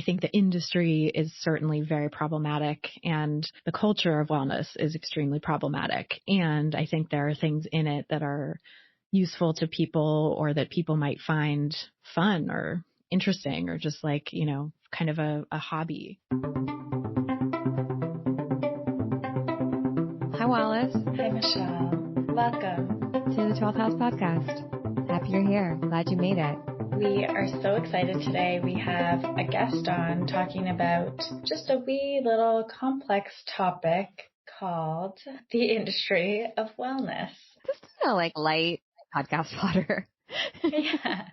I think the industry is certainly very problematic, and the culture of wellness is extremely problematic. And I think there are things in it that are useful to people or that people might find fun or interesting or just like, kind of a hobby. Hi, Wallace. Hi, Michelle. Welcome to the 12th House Podcast. Happy you're here. Glad you made it. We are so excited today. We have a guest on talking about just a wee little complex topic called the industry of wellness. This is a light podcast fodder. Yeah.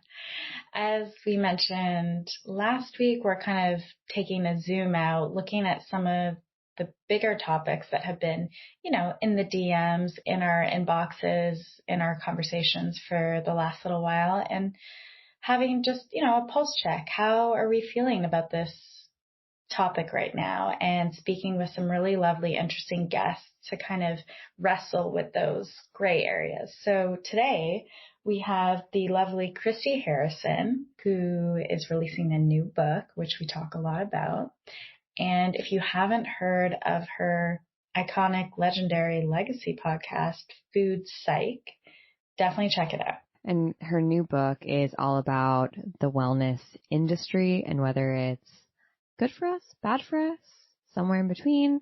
As we mentioned last week, we're kind of taking a zoom out, looking at some of the bigger topics that have been, in the DMs, in our inboxes, in our conversations for the last little while, and having just, a pulse check. How are we feeling about this topic right now? And speaking with some really lovely, interesting guests to kind of wrestle with those gray areas. So today we have the lovely Christy Harrison, who is releasing a new book, which we talk a lot about. And if you haven't heard of her iconic, legendary legacy podcast, Food Psych, definitely check it out. And her new book is all about the wellness industry and whether it's good for us, bad for us, somewhere in between.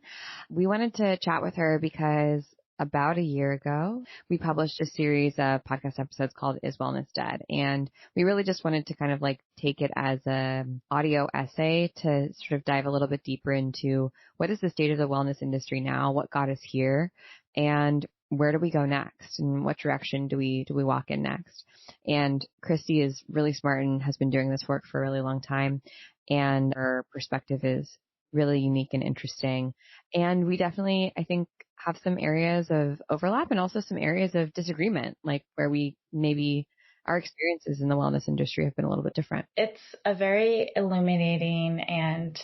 We wanted to chat with her because about a year ago, we published a series of podcast episodes called Is Wellness Dead? And we really just wanted to kind of take it as an audio essay to sort of dive a little bit deeper into what is the state of the wellness industry now, what got us here, and where do we go next, and what direction do we walk in next? And Christy is really smart and has been doing this work for a really long time, and her perspective is really unique and interesting. And we definitely, I think, have some areas of overlap and also some areas of disagreement, where we maybe our experiences in the wellness industry have been a little bit different. It's a very illuminating and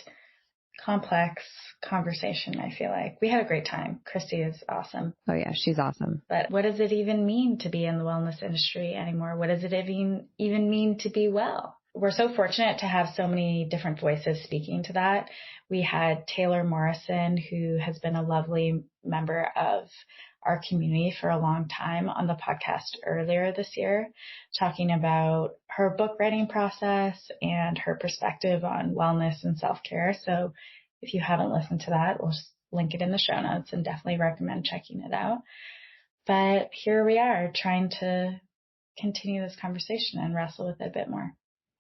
complex conversation, I feel like. We had a great time. Christy is awesome. Oh yeah, she's awesome. But what does it even mean to be in the wellness industry anymore? What does it even mean to be well? We're so fortunate to have so many different voices speaking to that. We had Taylor Morrison, who has been a lovely member of our community for a long time, on the podcast earlier this year, talking about her book writing process and her perspective on wellness and self-care. So if you haven't listened to that, we'll just link it in the show notes and definitely recommend checking it out. But here we are trying to continue this conversation and wrestle with it a bit more.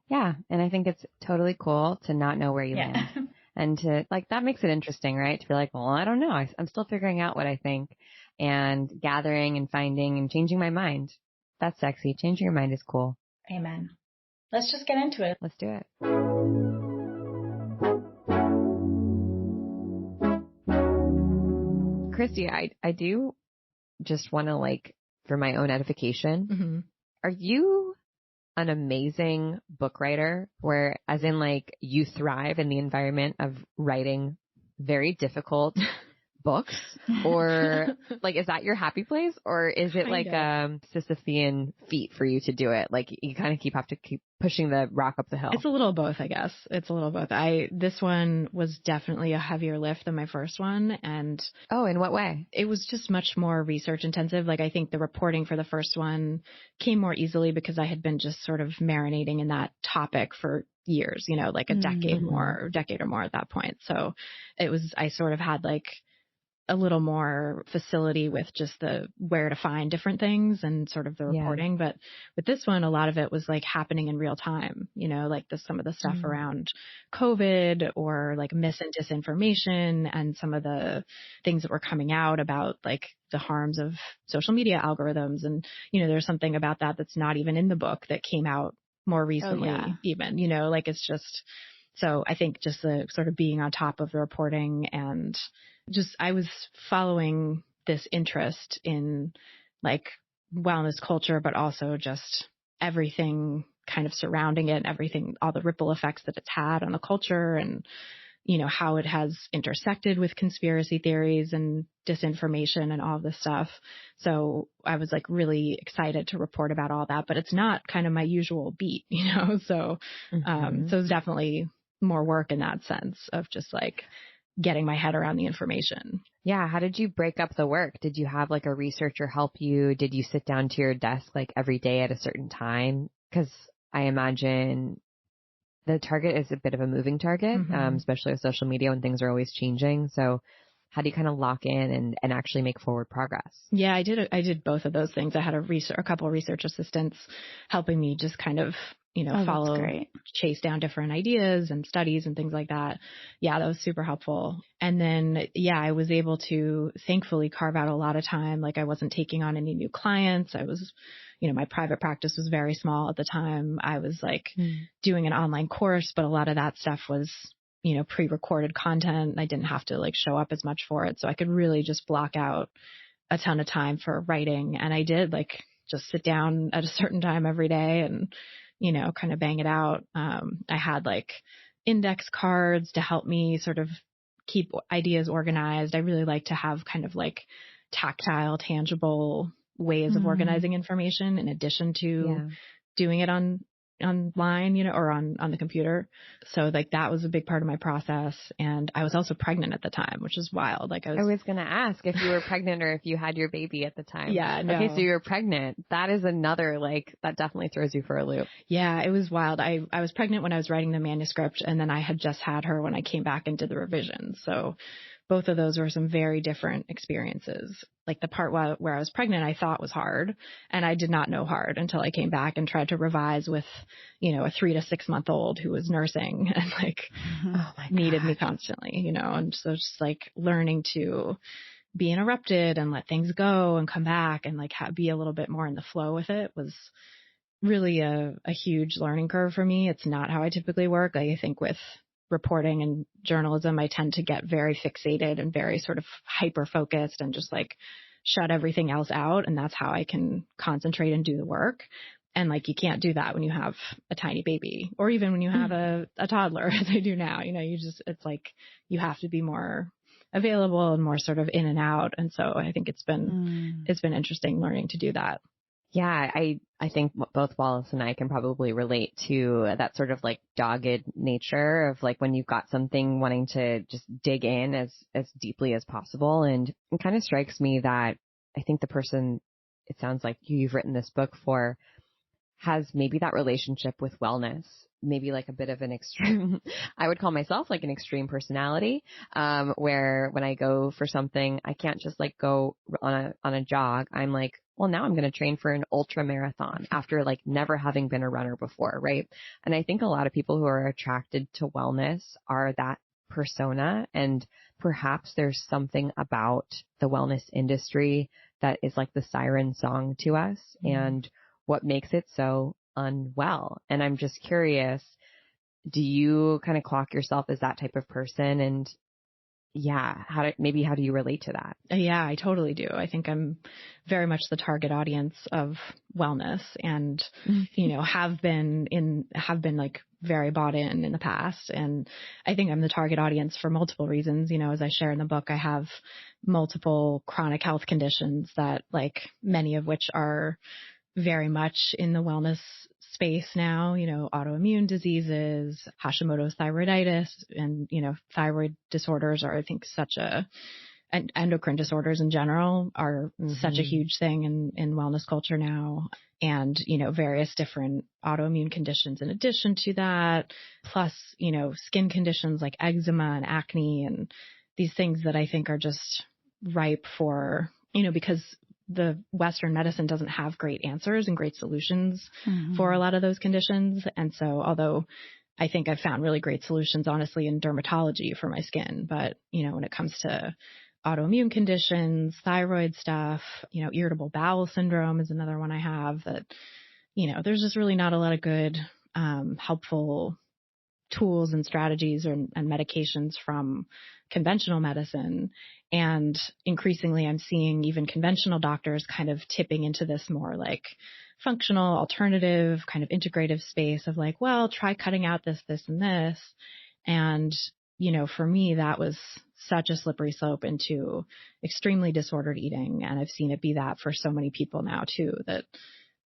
Yeah. And I think it's totally cool to not know where you land. And to that makes it interesting, right? To be well, I don't know. I'm still figuring out what I think and gathering and finding and changing my mind. That's sexy. Changing your mind is cool. Amen. Let's just get into it. Let's do it. Christy, I do just want to for my own edification, Mm-hmm. Are you an amazing book writer where as in you thrive in the environment of writing very difficult books, or is that your happy place, or is it Sisyphean feat for you to do it? You kind of have to keep pushing the rock up the hill. It's a little both, I guess. It's a little both. This one was definitely a heavier lift than my first one. And oh, in what way? It was just much more research intensive. I think the reporting for the first one came more easily because I had been just sort of marinating in that topic for years, a decade or more at that point. So I sort of had a little more facility with just the where to find different things and sort of the reporting. But with this one, a lot of it was happening in real time, some of the stuff around COVID or mis and disinformation and some of the things that were coming out about the harms of social media algorithms. And, there's something about that that's not even in the book that came out more recently, even, it's just, so I think just the sort of being on top of the reporting and just, I was following this interest in wellness culture, but also just everything kind of surrounding it, everything, all the ripple effects that it's had on the culture and, how it has intersected with conspiracy theories and disinformation and all of this stuff. So I was really excited to report about all that, but it's not kind of my usual beat, so, so it's definitely more work in that sense of just like getting my head around the information. Yeah. How did you break up the work? Did you have like a researcher help you? Did you sit down to your desk like every day at a certain time? Because I imagine the target is a bit of a moving target, especially with social media when things are always changing. So how do you kind of lock in and actually make forward progress? Yeah, I did both of those things. I had a couple of research assistants helping me just kind of, chase down different ideas and studies and things like that. Yeah, that was super helpful. And then, I was able to thankfully carve out a lot of time. Like I wasn't taking on any new clients. I was, my private practice was very small at the time. I was like doing an online course, but a lot of that stuff was, pre-recorded content. I didn't have to like show up as much for it. So I could really just block out a ton of time for writing. And I did like just sit down at a certain time every day and, kind of bang it out. I had like index cards to help me sort of keep ideas organized. I really like to have kind of like tactile, tangible ways of organizing information in addition to doing it online, or on the computer. So like that was a big part of my process. And I was also pregnant at the time, which is wild. Like I was going to ask if you were pregnant or if you had your baby at the time. Yeah. No. Okay. So you were pregnant. That is another, like, that definitely throws you for a loop. Yeah, it was wild. I was pregnant when I was writing the manuscript, and then I had just had her when I came back and did the revision. So both of those were some very different experiences. Like the part where I was pregnant, I thought was hard, and I did not know hard until I came back and tried to revise with, a 3 to 6 month old who was nursing and like needed me constantly, and so just like learning to be interrupted and let things go and come back and like be a little bit more in the flow with it was really a huge learning curve for me. It's not how I typically work. I think with reporting and journalism, I tend to get very fixated and very sort of hyper focused and just like shut everything else out. And that's how I can concentrate and do the work. And like, you can't do that when you have a tiny baby or even when you have a toddler as I do now, it's like, you have to be more available and more sort of in and out. And so I think it's been interesting learning to do that. Yeah, I think both Wallace and I can probably relate to that sort of like dogged nature of like when you've got something wanting to just dig in as deeply as possible. And it kind of strikes me that I think the person, it sounds like you've written this book for, has maybe that relationship with wellness, maybe like a bit of an extreme, I would call myself like an extreme personality, where when I go for something, I can't just like go on a jog. I'm like, well, now I'm going to train for an ultra marathon after like never having been a runner before. Right. And I think a lot of people who are attracted to wellness are that persona. And perhaps there's something about the wellness industry that is like the siren song to us and what makes it so unwell. And I'm just curious, do you kind of clock yourself as that type of person? And how do you relate to that? Yeah, I totally do. I think I'm very much the target audience of wellness and, have been like very bought in the past. And I think I'm the target audience for multiple reasons. As I share in the book, I have multiple chronic health conditions that like many of which are very much in the wellness space now, autoimmune diseases, Hashimoto's thyroiditis, and, thyroid disorders are, I think, and endocrine disorders in general are such a huge thing in wellness culture now. And, various different autoimmune conditions in addition to that, plus, skin conditions like eczema and acne and these things that I think are just ripe for, because the Western medicine doesn't have great answers and great solutions for a lot of those conditions. And so, although I think I've found really great solutions, honestly, in dermatology for my skin, but, when it comes to autoimmune conditions, thyroid stuff, irritable bowel syndrome is another one I have that, there's just really not a lot of good, helpful tools and strategies and medications from conventional medicine. And increasingly, I'm seeing even conventional doctors kind of tipping into this more like functional, alternative, kind of integrative space of like, well, try cutting out this, and this. And, for me, that was such a slippery slope into extremely disordered eating. And I've seen it be that for so many people now too, that,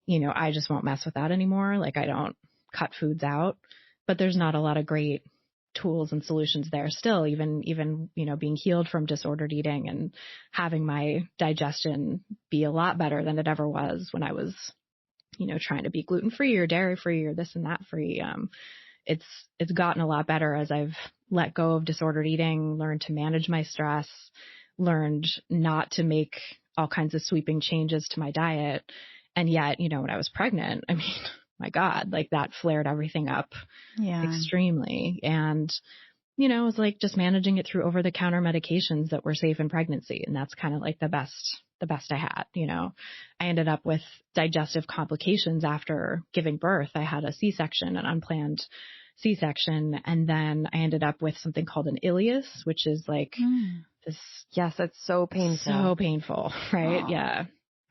I just won't mess with that anymore. Like I don't cut foods out, but there's not a lot of great tools and solutions there still, even, you know, being healed from disordered eating and having my digestion be a lot better than it ever was when I was, you know, trying to be gluten-free or dairy-free or this and that free. It's gotten a lot better as I've let go of disordered eating, learned to manage my stress, learned not to make all kinds of sweeping changes to my diet. And yet, you know, when I was pregnant, I mean, my God, like that flared everything up extremely. And, you know, it was like just managing it through over-the-counter medications that were safe in pregnancy. And that's kind of like the best I had, you know. I ended up with digestive complications after giving birth. I had a C-section, an unplanned C-section. And then I ended up with something called an ileus, which is like this. Yes, it's so painful. So painful, right? Oh. Yeah.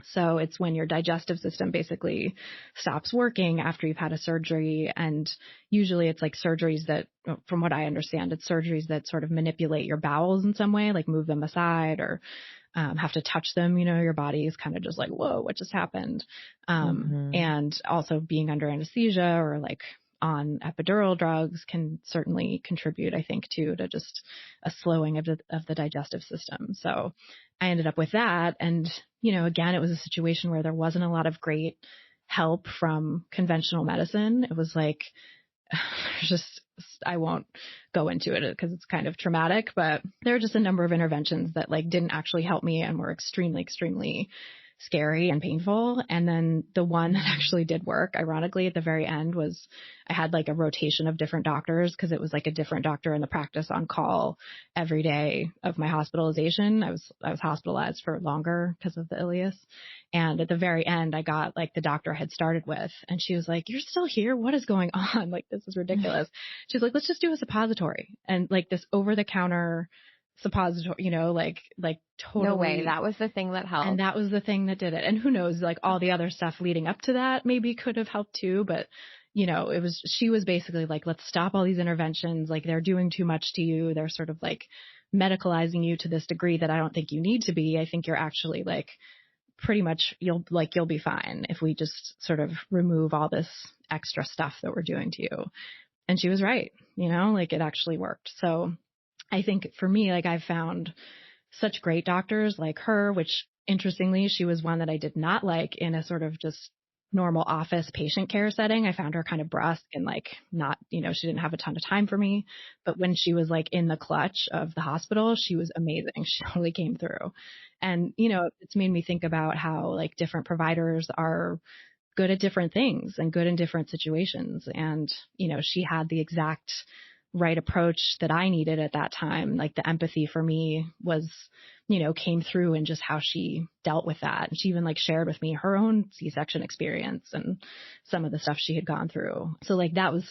So it's when your digestive system basically stops working after you've had a surgery. And usually it's like surgeries that, from what I understand, it's surgeries that sort of manipulate your bowels in some way, like move them aside or have to touch them. You know, your body is kind of just like, whoa, what just happened? And also being under anesthesia or like on epidural drugs can certainly contribute, I think, to just a slowing of the digestive system. So I ended up with that. And, you know, again, it was a situation where there wasn't a lot of great help from conventional medicine. It was like, I won't go into it because it's kind of traumatic, but there are just a number of interventions that like didn't actually help me and were extremely, extremely scary and painful. And then the one that actually did work, ironically, at the very end was I had like a rotation of different doctors because it was like a different doctor in the practice on call every day of my hospitalization. I was hospitalized for longer because of the ileus. And at the very end, I got like the doctor I had started with, and she was like, "You're still here? What is going on? Like, this is ridiculous." She's like, "Let's just do a suppository." And like this over-the-counter suppository, you know, like totally. No way. That was the thing that helped. And that was the thing that did it. And who knows, like all the other stuff leading up to that maybe could have helped too. But, you know, she was basically like, let's stop all these interventions. Like they're doing too much to you. They're sort of like medicalizing you to this degree that I don't think you need to be. I think you're actually like pretty much you'll be fine if we just sort of remove all this extra stuff that we're doing to you. And she was right. You know, like it actually worked. So I think for me, like I've found such great doctors like her, which interestingly, she was one that I did not like in a sort of just normal office patient care setting. I found her kind of brusque and like not, you know, she didn't have a ton of time for me. But when she was like in the clutch of the hospital, she was amazing. She totally came through. And, you know, it's made me think about how like different providers are good at different things and good in different situations. And, you know, she had the exact right approach that I needed at that time. Like the empathy for me was, you know, came through in just how she dealt with that. And she even like shared with me her own C-section experience and some of the stuff she had gone through. So like that was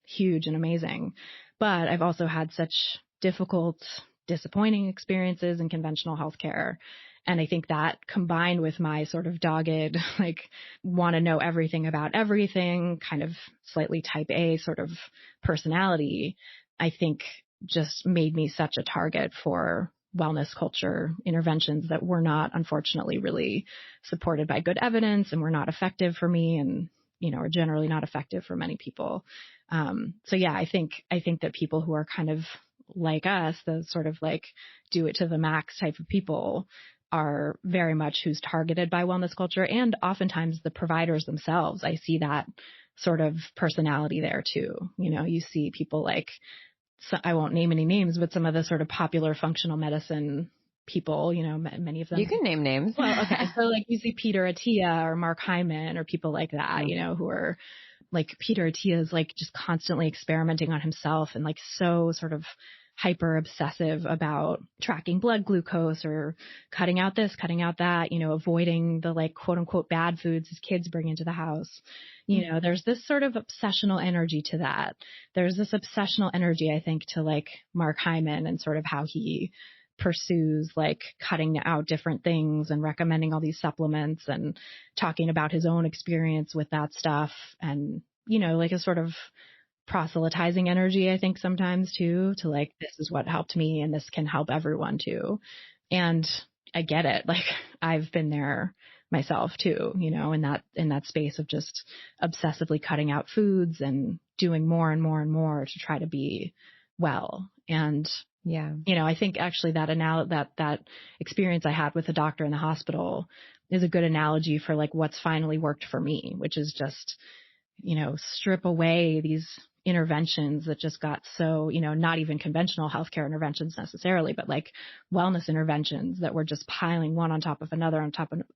huge and amazing. But I've also had such difficult, disappointing experiences in conventional healthcare. And I think that combined with my sort of dogged, like want to know everything about everything, kind of slightly type A sort of personality, I think just made me such a target for wellness culture interventions that were not, unfortunately, really supported by good evidence and were not effective for me and, you know, are generally not effective for many people. So yeah, I think that people who are kind of like us, the sort of like do it to the max type of people, are very much who's targeted by wellness culture, and oftentimes the providers themselves. I see that sort of personality there too. You know, you see people like, so I won't name any names, but some of the sort of popular functional medicine people, you know, many of them. You can name names. Well, okay. So like you see Peter Attia or Mark Hyman or people like that, you know, who are like Peter Attia is like just constantly experimenting on himself and like so sort of hyper obsessive about tracking blood glucose or cutting out this, cutting out that, you know, avoiding the like quote unquote bad foods his kids bring into the house. You know, there's this sort of obsessional energy to that. There's this obsessional energy, I think, to like Mark Hyman and sort of how he pursues like cutting out different things and recommending all these supplements and talking about his own experience with that stuff. And, you know, like a sort of proselytizing energy, I think sometimes too, to like, this is what helped me and this can help everyone too. And I get it. Like I've been there myself too, you know, in that space of just obsessively cutting out foods and doing more and more and more to try to be well. And, Yeah. I think actually that experience I had with the doctor in the hospital is a good analogy for like what's finally worked for me, which is just, strip away these interventions that just got so, not even conventional healthcare interventions necessarily, but like wellness interventions that were just piling one on top of another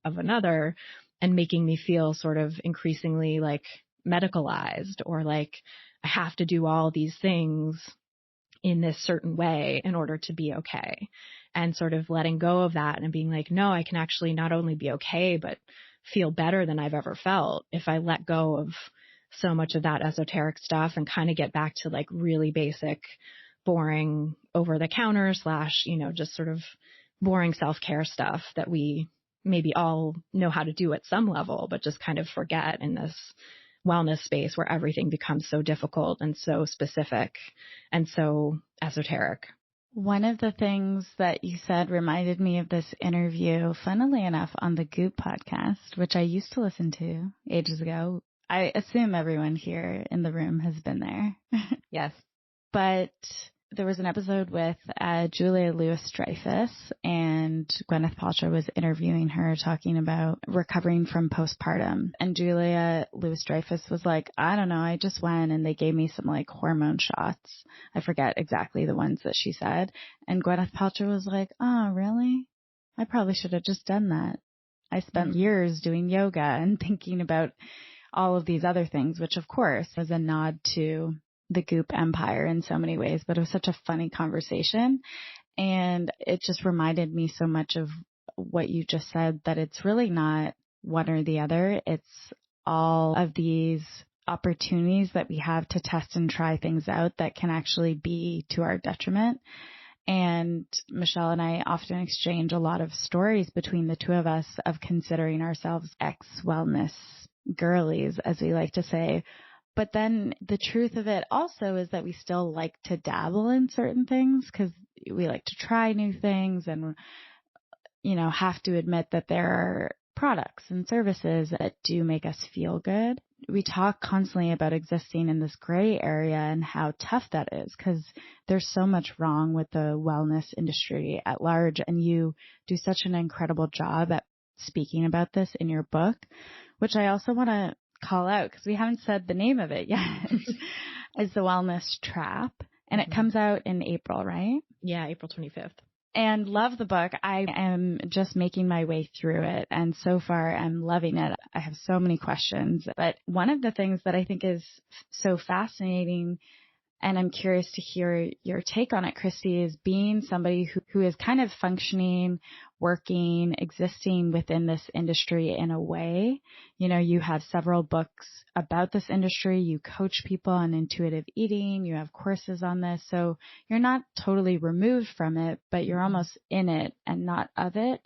of another and making me feel sort of increasingly like medicalized, or like I have to do all these things in this certain way in order to be okay, and sort of letting go of that and being like, no, I can actually not only be okay, but feel better than I've ever felt if I let go of so much of that esoteric stuff and kind of get back to like really basic, boring over the counter / just sort of boring self-care stuff that we maybe all know how to do at some level, but just kind of forget in this wellness space where everything becomes so difficult and so specific and so esoteric. One of the things that you said reminded me of this interview, funnily enough, on the Goop podcast, which I used to listen to ages ago. I assume everyone here in the room has been there. Yes. But there was an episode with Julia Louis-Dreyfus, and Gwyneth Paltrow was interviewing her, talking about recovering from postpartum. And Julia Louis-Dreyfus was like, I don't know, I just went and they gave me some like hormone shots. I forget exactly the ones that she said. And Gwyneth Paltrow was like, oh, really? I probably should have just done that. I spent years doing yoga and thinking about all of these other things, which of course was a nod to the Goop empire in so many ways, but it was such a funny conversation. And it just reminded me so much of what you just said, that it's really not one or the other. It's all of these opportunities that we have to test and try things out that can actually be to our detriment. And Michelle and I often exchange a lot of stories between the two of us of considering ourselves ex-wellness girlies, as we like to say. But then the truth of it also is that we still like to dabble in certain things because we like to try new things, and, have to admit that there are products and services that do make us feel good. We talk constantly about existing in this gray area and how tough that is, because there's so much wrong with the wellness industry at large. And you do such an incredible job at speaking about this in your book, which I also want to call out because we haven't said the name of it yet, is The Wellness Trap. And it comes out in April, right? Yeah, April 25th. And love the book. I am just making my way through it, and so far I'm loving it. I have so many questions, but one of the things that I think is so fascinating, and I'm curious to hear your take on it, Christy, is being somebody who is kind of functioning, working, existing within this industry in a way. You have several books about this industry. You coach people on intuitive eating. You have courses on this. So you're not totally removed from it, but you're almost in it and not of it.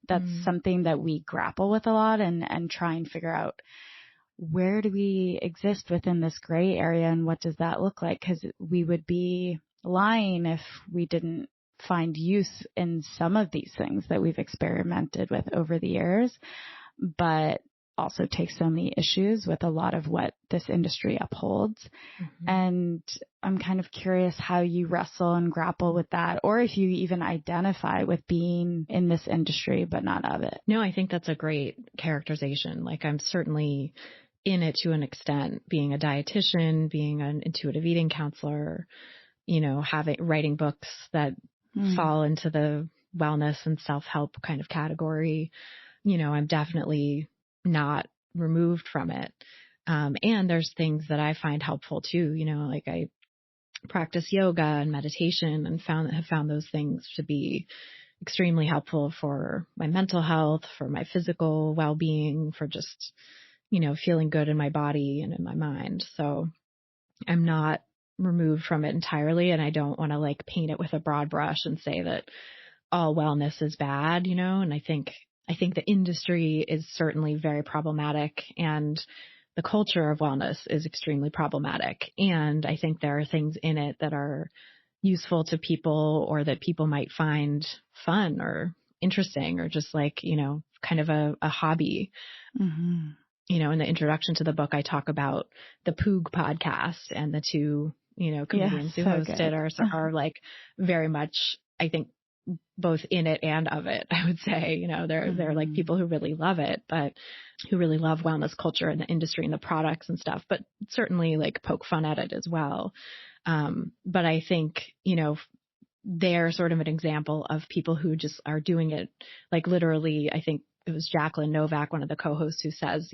That's something that we grapple with a lot and try and figure out, where do we exist within this gray area and what does that look like? Because we would be lying if we didn't find use in some of these things that we've experimented with over the years, but also take so many issues with a lot of what this industry upholds. And I'm kind of curious how you wrestle and grapple with that, or if you even identify with being in this industry but not of it. No, I think that's a great characterization. Like, I'm certainly in it to an extent, being a dietitian, being an intuitive eating counselor, writing books that fall into the wellness and self-help kind of category. I'm definitely not removed from it. And there's things that I find helpful too, like I practice yoga and meditation and have found those things to be extremely helpful for my mental health, for my physical well-being, for just, feeling good in my body and in my mind. So I'm not removed from it entirely. And I don't want to like paint it with a broad brush and say that all wellness is bad, and I think the industry is certainly very problematic, and the culture of wellness is extremely problematic. And I think there are things in it that are useful to people, or that people might find fun or interesting, or just like, kind of a hobby. In the introduction to the book, I talk about the Poog podcast and the two comedians who host it are like very much, I think, both in it and of it, I would say. They're like people who really love it, but who really love wellness culture and the industry and the products and stuff, but certainly like poke fun at it as well. But I think, they're sort of an example of people who just are doing it, like literally. I think it was Jacqueline Novak, one of the co-hosts, who says,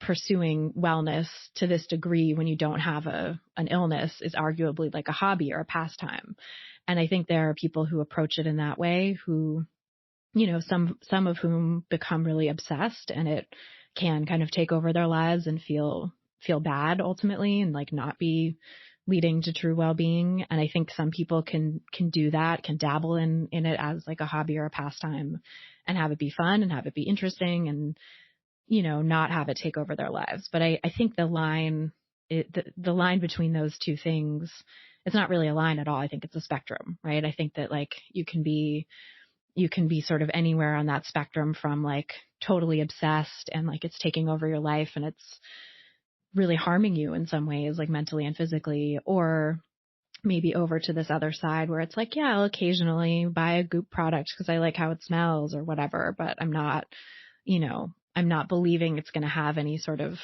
pursuing wellness to this degree when you don't have an illness is arguably like a hobby or a pastime. And I think there are people who approach it in that way who, some of whom become really obsessed, and it can kind of take over their lives and feel bad ultimately, and like not be leading to true well-being. And I think some people can do that, can dabble in it as like a hobby or a pastime and have it be fun and have it be interesting and, not have it take over their lives. But I think the line between those two things, it's not really a line at all. I think it's a spectrum, right? I think that like you can be sort of anywhere on that spectrum, from like totally obsessed and like it's taking over your life and it's really harming you in some ways, like mentally and physically, or maybe over to this other side where it's like, yeah, I'll occasionally buy a Goop product because I like how it smells or whatever, but I'm not believing it's going to have any sort of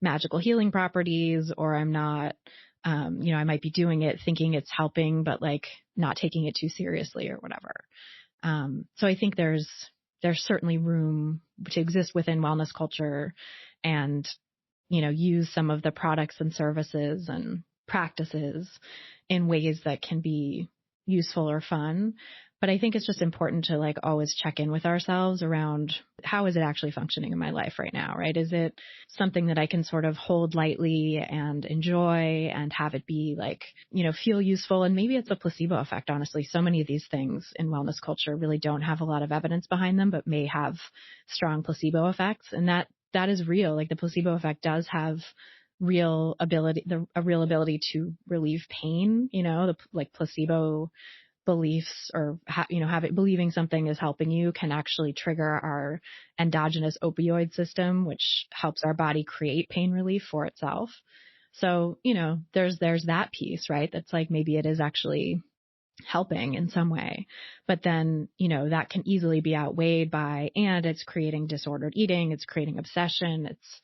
magical healing properties, or I'm not, I might be doing it thinking it's helping, but like not taking it too seriously or whatever. So I think there's certainly room to exist within wellness culture and, use some of the products and services and practices in ways that can be useful or fun. But I think it's just important to like always check in with ourselves around, how is it actually functioning in my life right now, right? Is it something that I can sort of hold lightly and enjoy and have it be like, feel useful? And maybe it's a placebo effect, honestly. So many of these things in wellness culture really don't have a lot of evidence behind them, but may have strong placebo effects. And that is real. Like the placebo effect does have a real ability to relieve pain, like placebo beliefs or, believing something is helping you can actually trigger our endogenous opioid system, which helps our body create pain relief for itself. So, there's that piece, right? That's like, maybe it is actually helping in some way, but then, that can easily be outweighed by, and it's creating disordered eating. It's creating obsession. It's,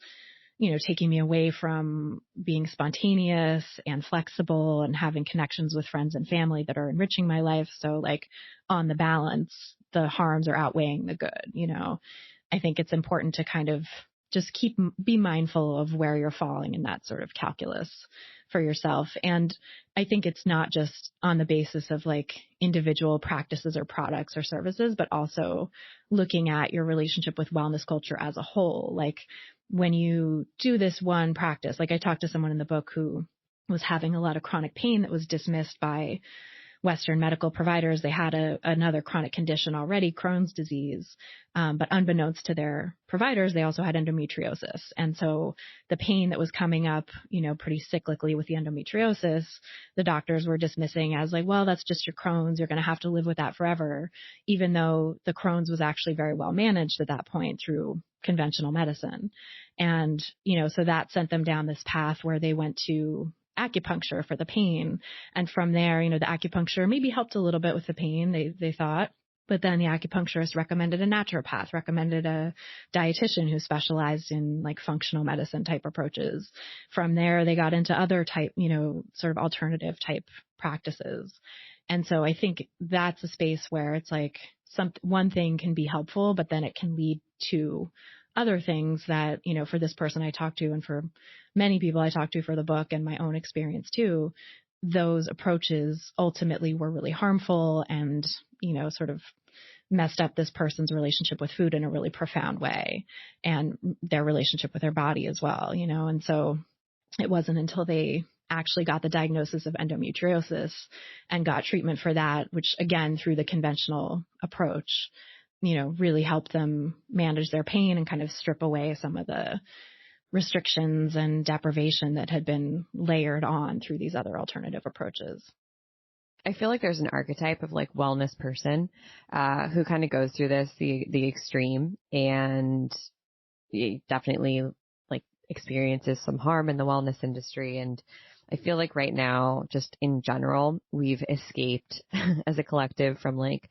taking me away from being spontaneous and flexible and having connections with friends and family that are enriching my life. So like on the balance, the harms are outweighing the good. I think it's important to kind of just be mindful of where you're falling in that sort of calculus for yourself. And I think it's not just on the basis of like individual practices or products or services, but also looking at your relationship with wellness culture as a whole. Like when you do this one practice, like I talked to someone in the book who was having a lot of chronic pain that was dismissed by Western medical providers. They had another chronic condition already, Crohn's disease, but unbeknownst to their providers, they also had endometriosis. And so the pain that was coming up, pretty cyclically with the endometriosis, the doctors were dismissing as like, well, that's just your Crohn's. You're going to have to live with that forever, even though the Crohn's was actually very well managed at that point through conventional medicine. And, so that sent them down this path where they went to acupuncture for the pain. And from there, the acupuncture maybe helped a little bit with the pain, they thought, but then the acupuncturist recommended a naturopath, recommended a dietitian who specialized in like functional medicine type approaches. From there, they got into other type, sort of alternative type practices. And so I think that's a space where it's like one thing can be helpful, but then it can lead to other things that, for this person I talked to and for many people I talked to for the book and my own experience too, those approaches ultimately were really harmful and, sort of messed up this person's relationship with food in a really profound way and their relationship with their body as well, and so it wasn't until they actually got the diagnosis of endometriosis and got treatment for that, which again, through the conventional approach, really helped them manage their pain and kind of strip away some of the restrictions and deprivation that had been layered on through these other alternative approaches. I feel like there's an archetype of like wellness person who kind of goes through this, the extreme, and definitely like experiences some harm in the wellness industry. And I feel like right now, just in general, we've escaped as a collective from like,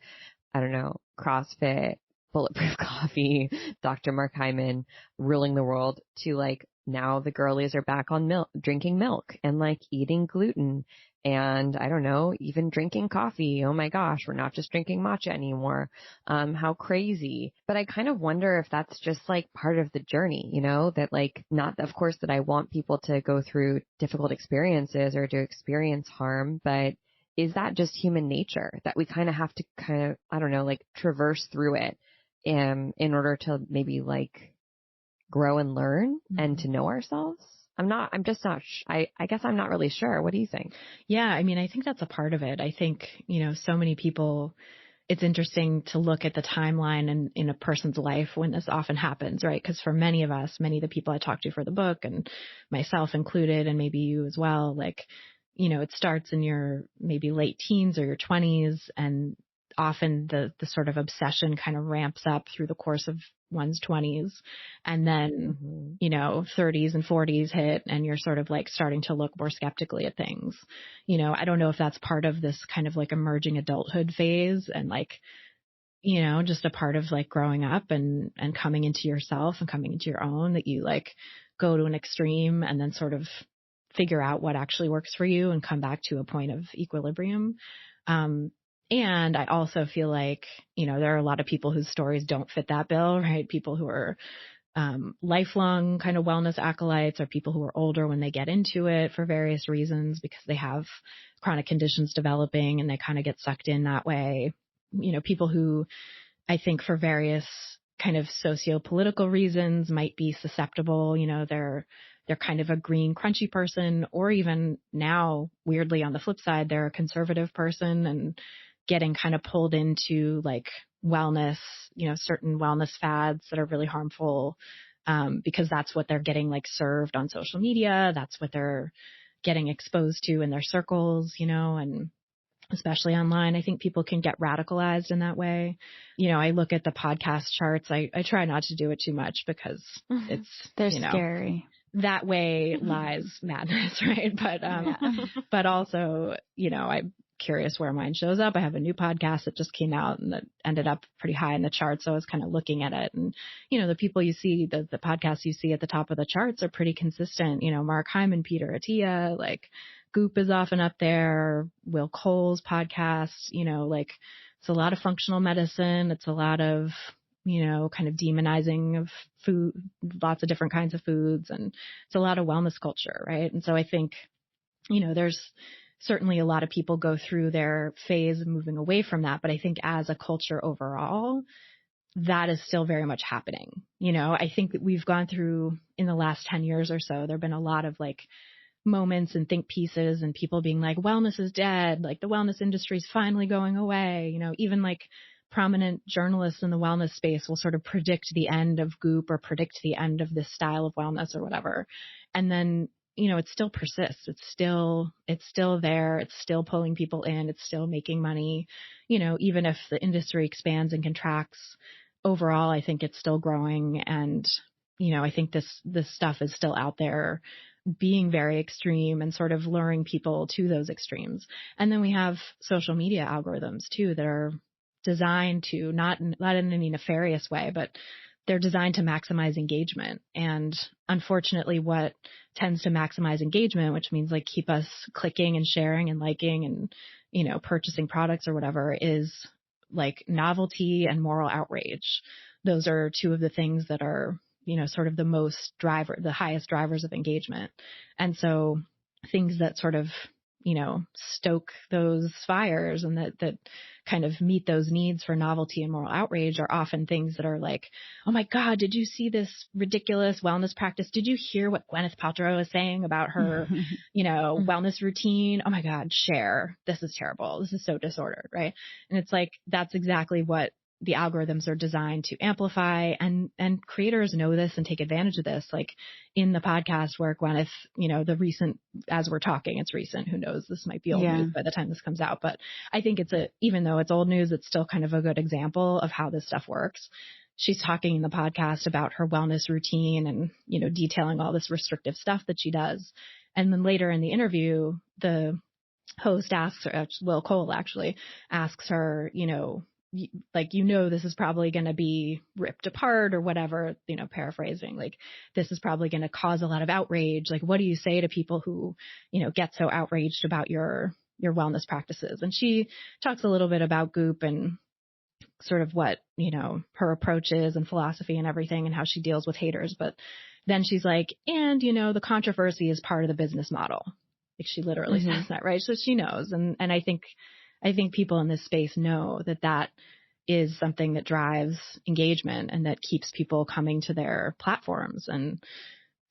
I don't know, CrossFit, Bulletproof Coffee, Dr. Mark Hyman ruling the world to like now the girlies are back on milk, drinking milk and like eating gluten and I don't know, even drinking coffee. Oh my gosh, we're not just drinking matcha anymore. How crazy. But I kind of wonder if that's just like part of the journey, you know, that like not, of course, that I want people to go through difficult experiences or to experience harm, but is that just human nature that we kind of have to kind of, I don't know, like traverse through it in order to maybe like grow and learn and to know ourselves? I'm just not, I guess I'm not really sure. What do you think? Yeah. I mean, I think that's a part of it. I think, you know, so many people, it's interesting to look at the timeline in a person's life when this often happens, right? Because for many of us, many of the people I talked to for the book and myself included, and maybe you as well, like, you know, it starts in your maybe late teens or your 20s, and often the sort of obsession kind of ramps up through the course of one's 20s, and then, you know, 30s and 40s hit, and you're sort of like starting to look more skeptically at things. You know, I don't know if that's part of this kind of like emerging adulthood phase and like, you know, just a part of like growing up and coming into yourself and coming into your own, that you like go to an extreme and then sort of figure out what actually works for you and come back to a point of equilibrium. And I also feel like, you know, there are a lot of people whose stories don't fit that bill, right? People who are lifelong kind of wellness acolytes, or people who are older when they get into it for various reasons because they have chronic conditions developing and they kind of get sucked in that way. You know, people who I think for various kind of socio-political reasons might be susceptible, you know, they're kind of a green, crunchy person, or even now, weirdly, on the flip side, they're a conservative person and getting kind of pulled into like wellness, you know, certain wellness fads that are really harmful, because that's what they're getting like served on social media. That's what they're getting exposed to in their circles, you know, and especially online, I think people can get radicalized in that way. You know, I look at the podcast charts. I try not to do it too much because it's, they're you know, scary. That way lies madness, right? But also, you know, I'm curious where mine shows up. I have a new podcast that just came out and that ended up pretty high in the charts. So I was kind of looking at it, and, you know, the people you see, the podcasts you see at the top of the charts are pretty consistent. You know, Mark Hyman, Peter Attia, like Goop is often up there, Will Cole's podcast, you know, like it's a lot of functional medicine. It's a lot of, you know, kind of demonizing of food, lots of different kinds of foods. And it's a lot of wellness culture, right? And so I think, you know, there's certainly a lot of people go through their phase of moving away from that. But I think as a culture overall, that is still very much happening. You know, I think that we've gone through in the last 10 years or so, there've been a lot of like moments and think pieces and people being like, wellness is dead. Like the wellness industry is finally going away. You know, even like prominent journalists in the wellness space will sort of predict the end of Goop or predict the end of this style of wellness or whatever. And then, you know, it still persists. It's still there. It's still pulling people in. It's still making money. You know, even if the industry expands and contracts overall, I think it's still growing. And, you know, I think this stuff is still out there being very extreme and sort of luring people to those extremes. And then we have social media algorithms too that are designed to not in any nefarious way, but they're designed to maximize engagement. And unfortunately, what tends to maximize engagement, which means like keep us clicking and sharing and liking and, you know, purchasing products or whatever, is like novelty and moral outrage. Those are two of the things that are, you know, sort of the highest drivers of engagement. And so things that sort of, you know, stoke those fires and that kind of meet those needs for novelty and moral outrage are often things that are like, oh my God, did you see this ridiculous wellness practice? Did you hear what Gwyneth Paltrow is saying about her, you know, wellness routine? Oh my God, share. This is terrible. This is so disordered, right? And it's like, that's exactly what the algorithms are designed to amplify, and creators know this and take advantage of this. Like in the podcast where Gwyneth, you know, the recent, as we're talking, it's recent, who knows, this might be old news by the time this comes out, but I think even though it's old news, it's still kind of a good example of how this stuff works. She's talking in the podcast about her wellness routine and, you know, detailing all this restrictive stuff that she does. And then later in the interview, the host asks her, Will Cole actually asks her, this is probably going to be ripped apart or whatever, paraphrasing, like, this is probably going to cause a lot of outrage. Like, what do you say to people who, get so outraged about your wellness practices? And she talks a little bit about Goop and sort of what, her approach is and philosophy and everything and how she deals with haters. But then she's like, and, the controversy is part of the business model. Like, she literally says that, right? So she knows. And I think people in this space know that is something that drives engagement and that keeps people coming to their platforms. And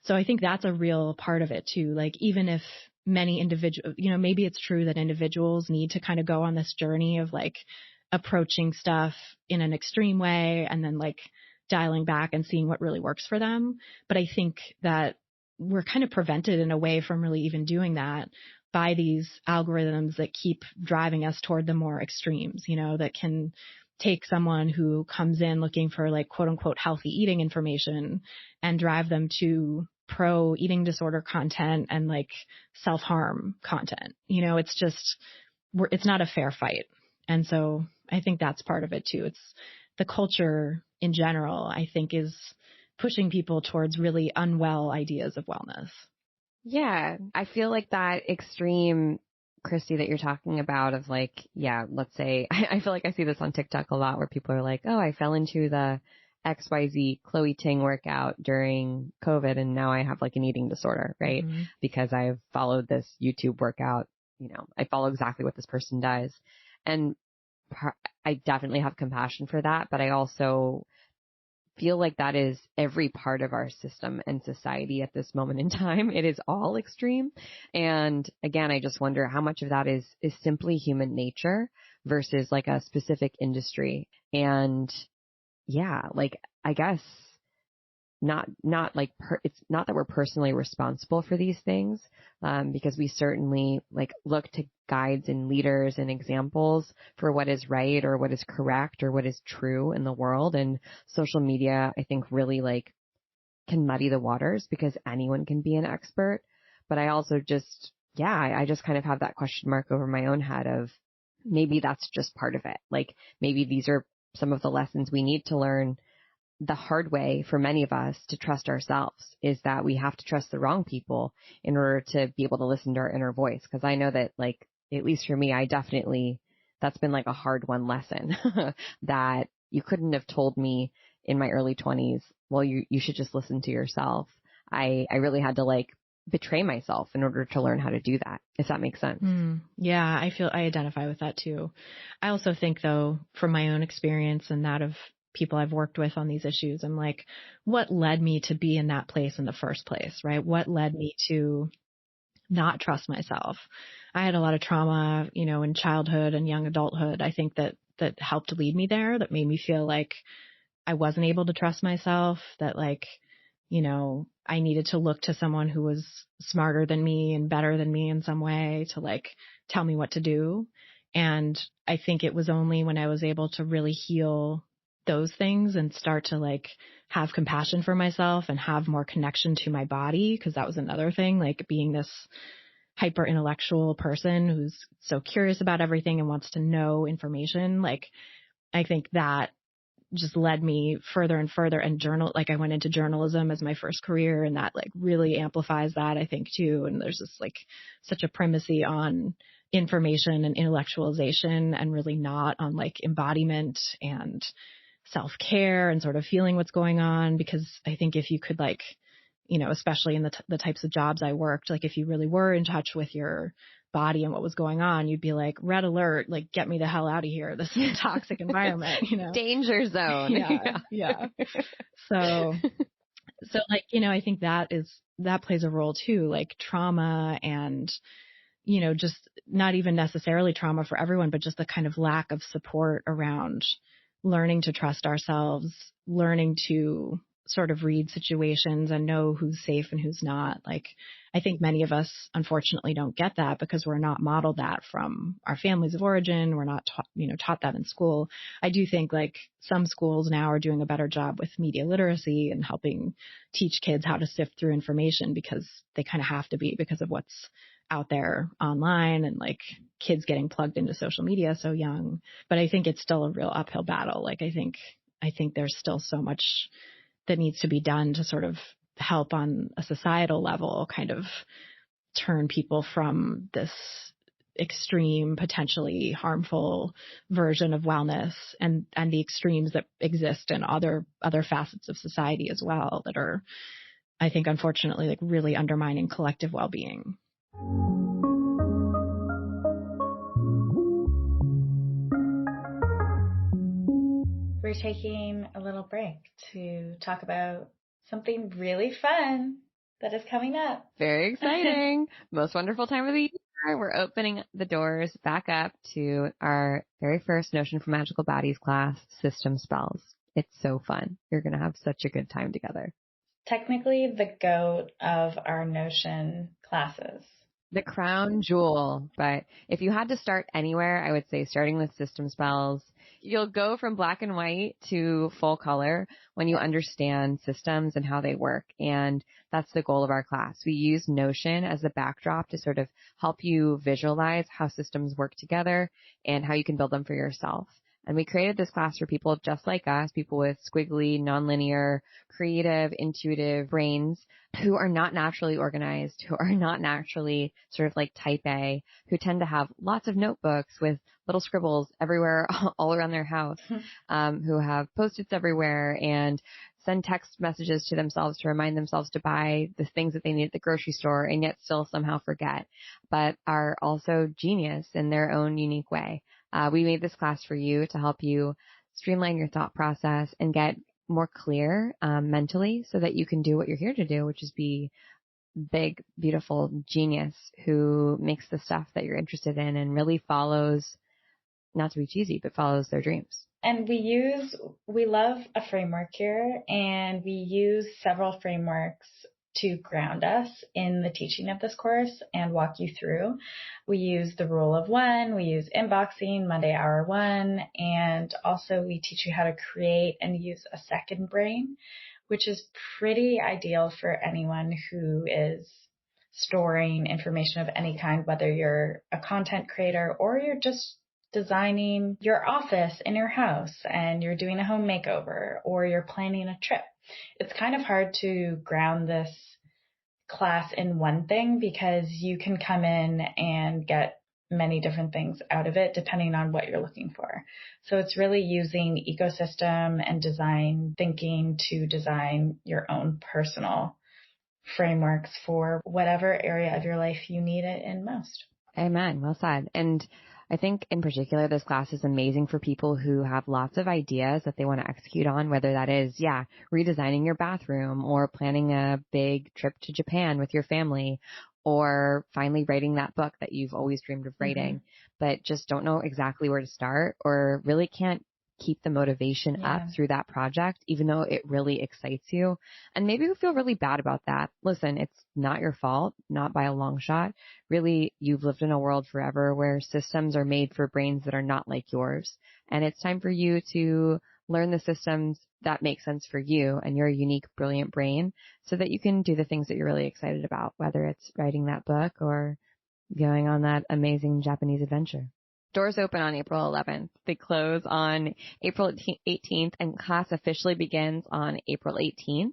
so I think that's a real part of it too. Like, even if many individuals, maybe it's true that individuals need to kind of go on this journey of like approaching stuff in an extreme way and then like dialing back and seeing what really works for them. But I think that we're kind of prevented in a way from really even doing that by these algorithms that keep driving us toward the more extremes, that can take someone who comes in looking for like quote unquote healthy eating information and drive them to pro eating disorder content and like self-harm content. It's just, it's not a fair fight. And so I think that's part of it too. It's the culture in general, I think, is pushing people towards really unwell ideas of wellness. Yeah. I feel like that extreme, Christy, that you're talking about of like, yeah, let's say, I feel like I see this on TikTok a lot where people are like, oh, I fell into the XYZ Chloe Ting workout during COVID and now I have like an eating disorder, right? Mm-hmm. Because I've followed this YouTube workout, I follow exactly what this person does. And I definitely have compassion for that, but I also feel like that is every part of our system and society at this moment in time. It is all extreme. And again, I just wonder how much of that is simply human nature versus like a specific industry. And yeah, like, I guess not like, it's not that we're personally responsible for these things, because we certainly like look to guides and leaders and examples for what is right or what is correct or what is true in the world. And social media, I think, really like can muddy the waters because anyone can be an expert. But I also just, I just kind of have that question mark over my own head of maybe that's just part of it. Like, maybe these are some of the lessons we need to learn the hard way for many of us to trust ourselves, is that we have to trust the wrong people in order to be able to listen to our inner voice. Because I know that, like, at least for me, that's been like a hard one lesson that you couldn't have told me in my early 20s. Well, you should just listen to yourself. I really had to like betray myself in order to learn how to do that, if that makes sense. Yeah, I identify with that too. I also think, though, from my own experience and that of people I've worked with on these issues, I'm like, what led me to be in that place in the first place, right? What led me to not trust myself? I had a lot of trauma, in childhood and young adulthood. I think that helped lead me there, that made me feel like I wasn't able to trust myself, that like, I needed to look to someone who was smarter than me and better than me in some way to like tell me what to do. And I think it was only when I was able to really heal those things and start to like have compassion for myself and have more connection to my body, because that was another thing, like being this hyper intellectual person who's so curious about everything and wants to know information. Like, I think that just led me further and further, and I went into journalism as my first career, and that like really amplifies that, I think, too. And there's just like such a primacy on information and intellectualization and really not on like embodiment and self-care and sort of feeling what's going on. Because I think if you could like, especially in the types of jobs I worked, like if you really were in touch with your body and what was going on, you'd be like, red alert, like get me the hell out of here. This is a toxic environment, Danger zone. Yeah. So like, I think that plays a role too, like trauma and, just not even necessarily trauma for everyone, but just the kind of lack of support around learning to trust ourselves, learning to sort of read situations and know who's safe and who's not. Like, I think many of us unfortunately don't get that because we're not modeled that from our families of origin. We're not taught that in school. I do think like some schools now are doing a better job with media literacy and helping teach kids how to sift through information because they kind of have to be because of what's out there online and like kids getting plugged into social media so young. But I think it's still a real uphill battle. Like, I think there's still so much that needs to be done to sort of help on a societal level, kind of turn people from this extreme, potentially harmful version of wellness and the extremes that exist in other facets of society as well that are, I think, unfortunately, like really undermining collective well-being. We're taking a little break to talk about something really fun that is coming up. Very exciting. Most wonderful time of the year. We're opening the doors back up to our very first Notion for Magical Bodies class, System Spells. It's so fun. You're going to have such a good time together. Technically the GOAT of our Notion classes. The crown jewel. But if you had to start anywhere, I would say starting with System Spells. You'll go from black and white to full color when you understand systems and how they work. And that's the goal of our class. We use Notion as the backdrop to sort of help you visualize how systems work together and how you can build them for yourself. And we created this class for people just like us, people with squiggly, nonlinear, creative, intuitive brains who are not naturally organized, who are not naturally sort of like type A, who tend to have lots of notebooks with little scribbles everywhere, all around their house, who have Post-its everywhere and send text messages to themselves to remind themselves to buy the things that they need at the grocery store and yet still somehow forget, but are also genius in their own unique way. We made this class for you to help you streamline your thought process and get more clear mentally so that you can do what you're here to do, which is be big, beautiful genius who makes the stuff that you're interested in and really follows, not to be cheesy, but follows their dreams. And we love a framework here, and we use several frameworks to ground us in the teaching of this course and walk you through. We use the rule of one, we use inboxing, Monday Hour 1, and also we teach you how to create and use a second brain, which is pretty ideal for anyone who is storing information of any kind, whether you're a content creator or you're just designing your office in your house and you're doing a home makeover or you're planning a trip. It's kind of hard to ground this class in one thing because you can come in and get many different things out of it depending on what you're looking for. So it's really using ecosystem and design thinking to design your own personal frameworks for whatever area of your life you need it in most. Amen. Well said. And I think in particular, this class is amazing for people who have lots of ideas that they want to execute on, whether that is, redesigning your bathroom or planning a big trip to Japan with your family or finally writing that book that you've always dreamed of writing, but just don't know exactly where to start or really can't keep the motivation up through that project, even though it really excites you. And maybe you feel really bad about that. Listen, it's not your fault, not by a long shot. Really, you've lived in a world forever where systems are made for brains that are not like yours. And it's time for you to learn the systems that make sense for you and your unique, brilliant brain so that you can do the things that you're really excited about, whether it's writing that book or going on that amazing Japanese adventure. Doors open on April 11th. They close on April 18th, and class officially begins on April 18th.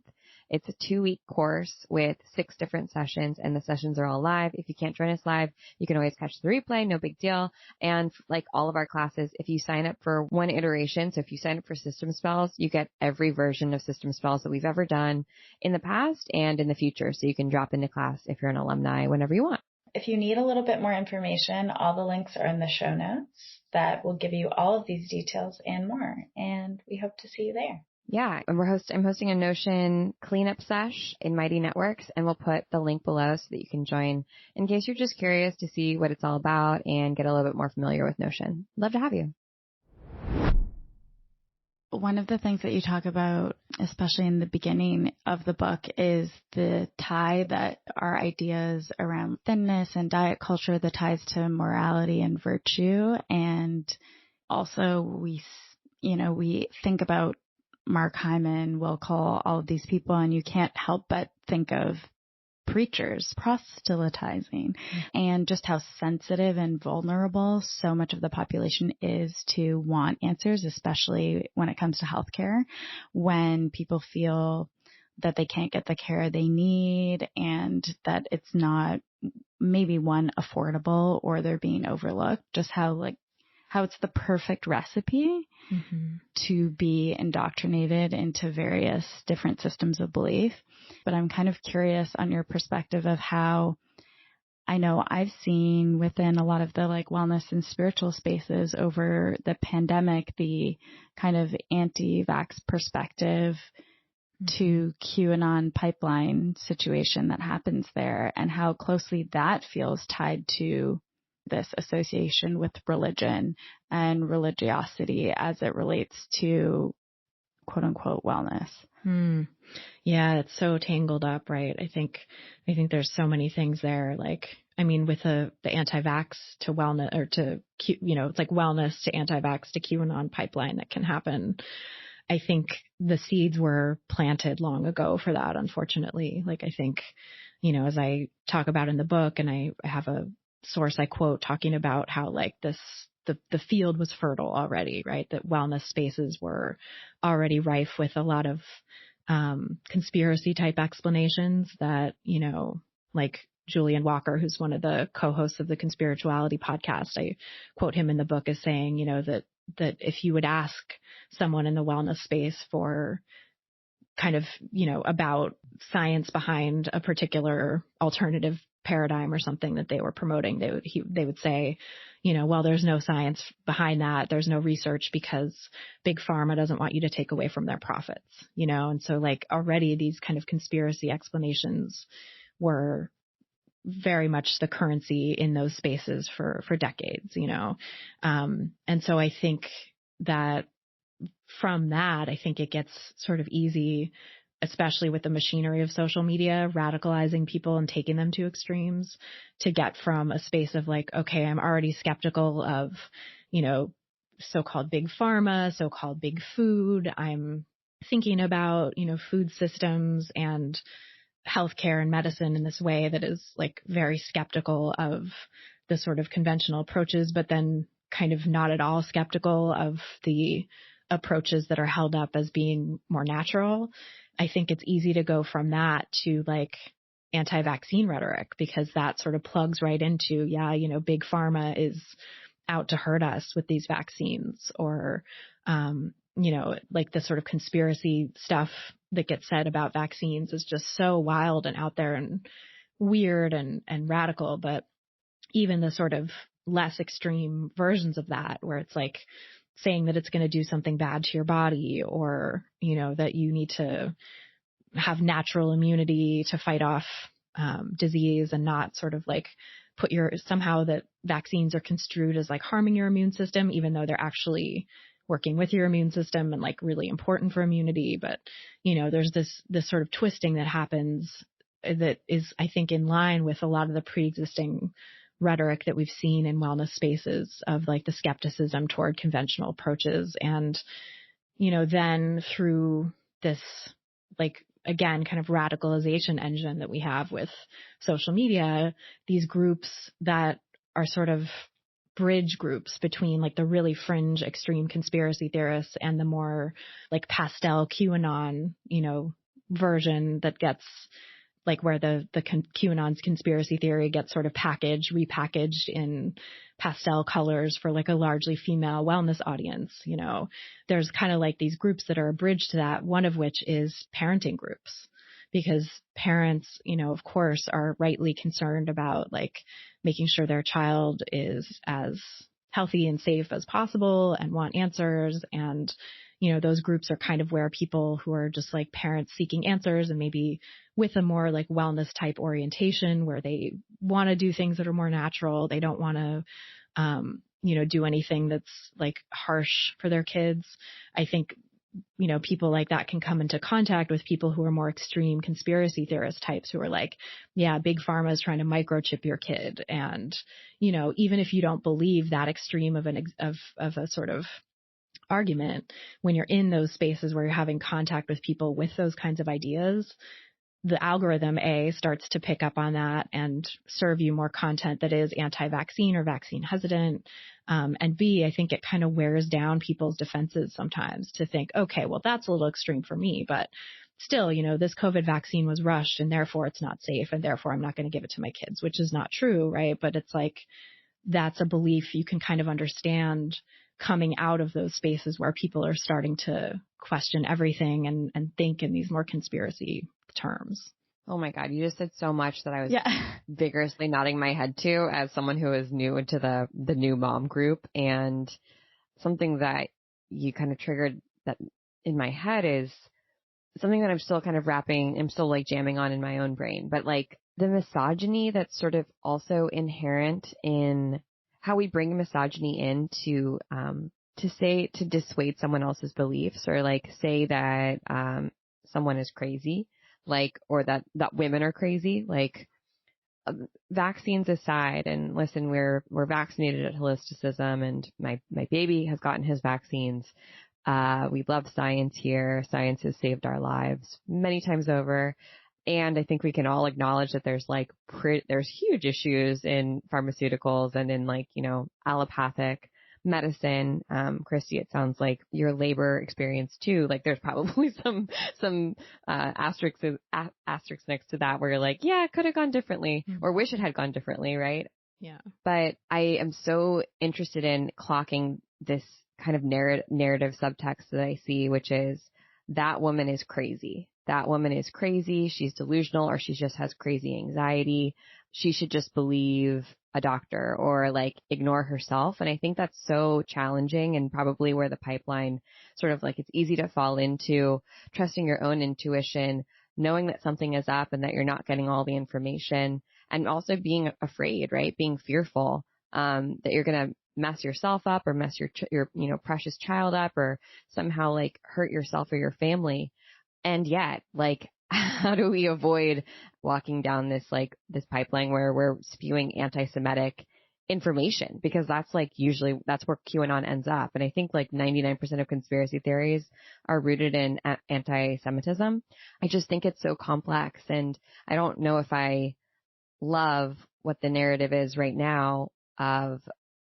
It's a 2-week course with 6 different sessions, and the sessions are all live. If you can't join us live, you can always catch the replay, no big deal. And like all of our classes, if you sign up for one iteration, so if you sign up for System Spells, you get every version of System Spells that we've ever done in the past and in the future. So you can drop into class if you're an alumni whenever you want. If you need a little bit more information, all the links are in the show notes that will give you all of these details and more. And we hope to see you there. Yeah, and I'm hosting a Notion cleanup sesh in Mighty Networks, and we'll put the link below so that you can join in case you're just curious to see what it's all about and get a little bit more familiar with Notion. Love to have you. One of the things that you talk about, especially in the beginning of the book, is the tie that our ideas around thinness and diet culture, the ties to morality and virtue. And also we think about Mark Hyman, Will Cole, all of these people, and you can't help but think of preachers proselytizing, and just how sensitive and vulnerable so much of the population is to want answers, especially when it comes to healthcare, when people feel that they can't get the care they need and that it's not maybe one affordable or they're being overlooked. Just how it's the perfect recipe to be indoctrinated into various different systems of belief. But I'm kind of curious on your perspective of how, I know I've seen within a lot of the wellness and spiritual spaces over the pandemic, the kind of anti-vax perspective to QAnon pipeline situation that happens there, and how closely that feels tied to this association with religion and religiosity as it relates to quote unquote wellness. Yeah, it's so tangled up, right? I think there's so many things there. With the anti-vax to wellness, or to, it's like wellness to anti-vax to QAnon pipeline that can happen. I think the seeds were planted long ago for that, unfortunately. I think, as I talk about in the book, and I have a source I quote talking about how the field was fertile already, right? That wellness spaces were already rife with a lot of conspiracy type explanations that, Julian Walker, who's one of the co-hosts of the Conspirituality podcast, I quote him in the book as saying, that if you would ask someone in the wellness space for kind of, about science behind a particular alternative paradigm or something that they were promoting, they would say, well, there's no science behind that. There's no research because big pharma doesn't want you to take away from their profits, and so already these kind of conspiracy explanations were very much the currency in those spaces for decades, and so I think that from that, I think it gets sort of easy, especially with the machinery of social media, radicalizing people and taking them to extremes, to get from a space of okay, I'm already skeptical of, so-called big pharma, so-called big food. I'm thinking about, food systems and healthcare and medicine in this way that is very skeptical of the sort of conventional approaches, but then kind of not at all skeptical of the approaches that are held up as being more natural. I think it's easy to go from that to anti-vaccine rhetoric, because that sort of plugs right into, big pharma is out to hurt us with these vaccines, or, the sort of conspiracy stuff that gets said about vaccines is just so wild and out there and weird and radical. But even the sort of less extreme versions of that, where it's saying that it's going to do something bad to your body, or, that you need to have natural immunity to fight off disease, and not sort of somehow that vaccines are construed as harming your immune system, even though they're actually working with your immune system and really important for immunity. But, there's this sort of twisting that happens that is, I think, in line with a lot of the pre-existing rhetoric that we've seen in wellness spaces of the skepticism toward conventional approaches. And, then through this, again, kind of radicalization engine that we have with social media, these groups that are sort of bridge groups between the really fringe extreme conspiracy theorists and the more pastel QAnon, version that gets where the QAnon's conspiracy theory gets sort of repackaged in pastel colors for a largely female wellness audience. There's kind of these groups that are a bridge to that, one of which is parenting groups, because parents, of course, are rightly concerned about making sure their child is as healthy and safe as possible and want answers. And, those groups are kind of where people who are just parents seeking answers, and maybe with a more wellness type orientation, where they want to do things that are more natural. They don't want to, do anything that's harsh for their kids. I think people like that can come into contact with people who are more extreme conspiracy theorist types who are like, yeah, big pharma is trying to microchip your kid. And, even if you don't believe that extreme of a sort of argument, when you're in those spaces where you're having contact with people with those kinds of ideas, the algorithm starts to pick up on that and serve you more content that is anti-vaccine or vaccine hesitant. And B, I think it kind of wears down people's defenses sometimes to think, okay, well, that's a little extreme for me, but still, this COVID vaccine was rushed and therefore it's not safe and therefore I'm not going to give it to my kids, which is not true, right? But it's like, that's a belief you can kind of understand coming out of those spaces where people are starting to question everything and think in these more conspiracy terms. Oh my God, you just said so much that I was vigorously nodding my head to as someone who is new into the new mom group. And something that you kind of triggered that in my head is something that I'm still kind of I'm still like jamming on in my own brain, but like the misogyny that's sort of also inherent in how we bring misogyny in to dissuade someone else's beliefs, or like say that someone is crazy, like, or that women are crazy, like vaccines aside. And listen, we're vaccinated at Holisticism, and my baby has gotten his vaccines. We love science here. Science has saved our lives many times over. And I think we can all acknowledge that there's there's huge issues in pharmaceuticals and in allopathic medicine. Christy, it sounds like your labor experience too. Like there's probably some asterisks next to that where you're like, yeah, it could have gone differently, or wish it had gone differently. Right. Yeah. But I am so interested in clocking this kind of narrative subtext that I see, which is that woman is crazy. That woman is crazy. She's delusional, or she just has crazy anxiety. She should just believe a doctor or like ignore herself. And I think that's so challenging, and probably where the pipeline sort of like, it's easy to fall into trusting your own intuition, knowing that something is up and that you're not getting all the information, and also being afraid, right? Being fearful, that you're going to mess yourself up or mess your precious child up, or somehow like hurt yourself or your family. And yet, like, how do we avoid walking down this pipeline where we're spewing anti-Semitic information? Because that's like usually that's where QAnon ends up. And I think like 99% of conspiracy theories are rooted in anti-Semitism. I just think it's so complex, and I don't know if I love what the narrative is right now of,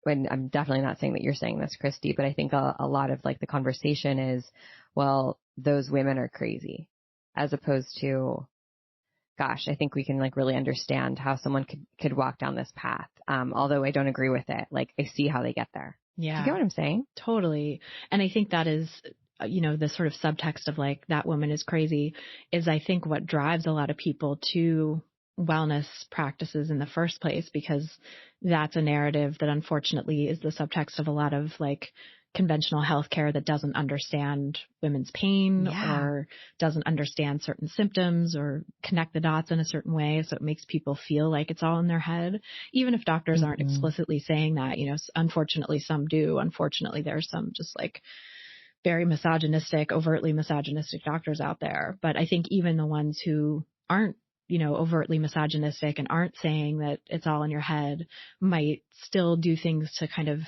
and I'm definitely not saying that you're saying this, Christy, but I think a lot of like the conversation is, well, those women are crazy, as opposed to, gosh, I think we can like really understand how someone could walk down this path. Although I don't agree with it. Like I see how they get there. Yeah. Do you get what I'm saying? Totally. And I think that is, the sort of subtext of like that woman is crazy is I think what drives a lot of people to wellness practices in the first place, because that's a narrative that unfortunately is the subtext of a lot of like conventional healthcare that doesn't understand women's pain or doesn't understand certain symptoms or connect the dots in a certain way. So it makes people feel like it's all in their head, even if doctors aren't explicitly saying that. Unfortunately some do. Unfortunately, there's some just like very misogynistic, overtly misogynistic doctors out there. But I think even the ones who aren't overtly misogynistic and aren't saying that it's all in your head might still do things to kind of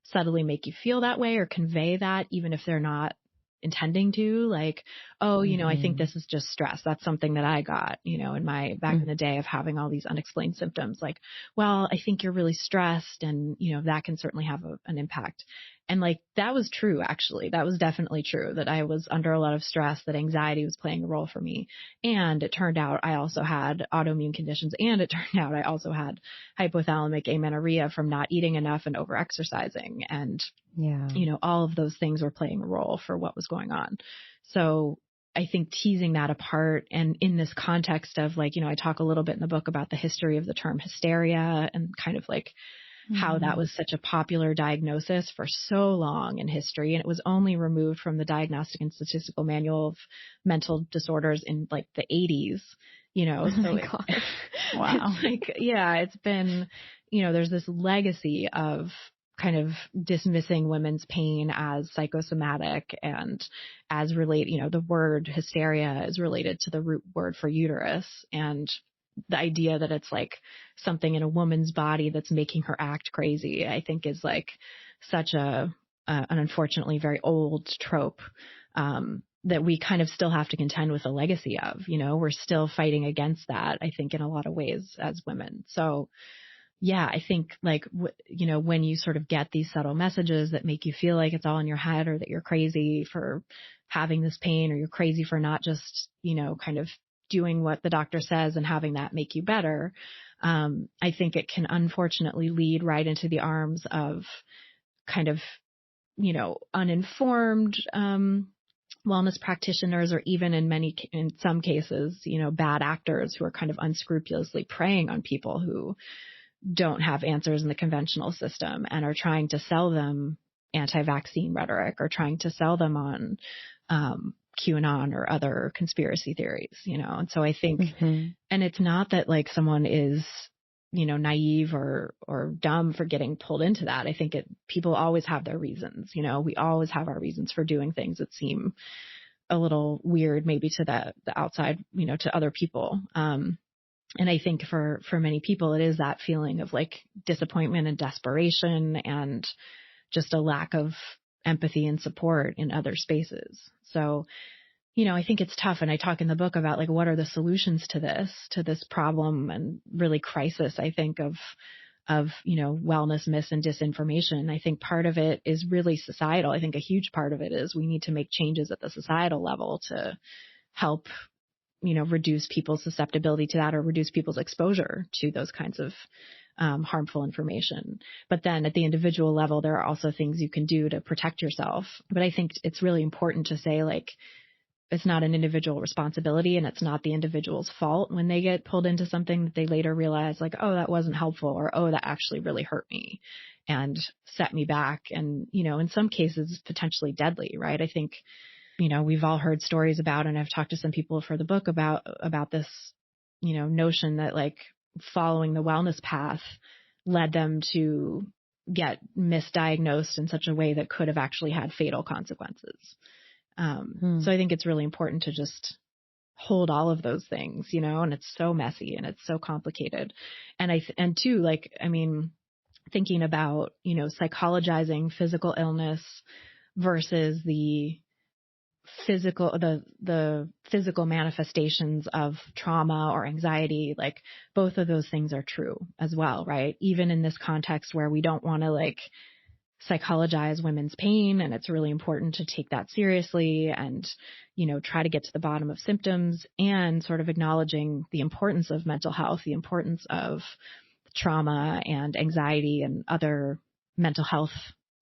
subtly make you feel that way or convey that, even if they're not intending to, like, oh, I think this is just stress. That's something that I got, in my back in the day of having all these unexplained symptoms. Like, well, I think you're really stressed, and, that can certainly have an impact. And like, that was true, actually. That was definitely true, that I was under a lot of stress, that anxiety was playing a role for me. And it turned out I also had autoimmune conditions, and it turned out I also had hypothalamic amenorrhea from not eating enough and over-exercising. And, all of those things were playing a role for what was going on. So I think teasing that apart, and in this context of like, I talk a little bit in the book about the history of the term hysteria and kind of like how that was such a popular diagnosis for so long in history. And it was only removed from the Diagnostic and Statistical Manual of Mental Disorders in like the 80s, Wow. It's like, it's been, there's this legacy of kind of dismissing women's pain as psychosomatic and as the word hysteria is related to the root word for uterus, and the idea that it's like something in a woman's body that's making her act crazy, I think is like such an unfortunately very old trope, that we kind of still have to contend with a legacy of, we're still fighting against that, I think, in a lot of ways as women. So yeah, I think like, when you sort of get these subtle messages that make you feel like it's all in your head, or that you're crazy for having this pain, or you're crazy for not just, kind of doing what the doctor says and having that make you better, I think it can unfortunately lead right into the arms of kind of, uninformed wellness practitioners, or even in some cases, bad actors who are kind of unscrupulously preying on people who don't have answers in the conventional system and are trying to sell them anti-vaccine rhetoric, or trying to sell them on QAnon or other conspiracy theories, And so I think, and it's not that like someone is, naive or dumb for getting pulled into that. I think people always have their reasons, we always have our reasons for doing things that seem a little weird, maybe to the outside, to other people. And I think for many people, it is that feeling of like disappointment and desperation and just a lack of empathy and support in other spaces. So, I think it's tough. And I talk in the book about like, what are the solutions to this problem and really crisis, I think, of wellness myths and disinformation. I think part of it is really societal. I think a huge part of it is we need to make changes at the societal level to help reduce people's susceptibility to that, or reduce people's exposure to those kinds of harmful information. But then at the individual level, there are also things you can do to protect yourself. But I think it's really important to say, like, it's not an individual responsibility, and it's not the individual's fault when they get pulled into something that they later realize, like, oh, that wasn't helpful, or, oh, that actually really hurt me and set me back. And, in some cases, potentially deadly, right? I think, we've all heard stories about, and I've talked to some people for the book about this, notion that like following the wellness path led them to get misdiagnosed in such a way that could have actually had fatal consequences. So I think it's really important to just hold all of those things, and it's so messy and it's so complicated. And too, like, I mean, thinking about, psychologizing physical illness versus the physical manifestations of trauma or anxiety, like both of those things are true as well, right? Even in this context where we don't want to like psychologize women's pain, and it's really important to take that seriously and, try to get to the bottom of symptoms, and sort of acknowledging the importance of mental health, the importance of trauma and anxiety and other mental health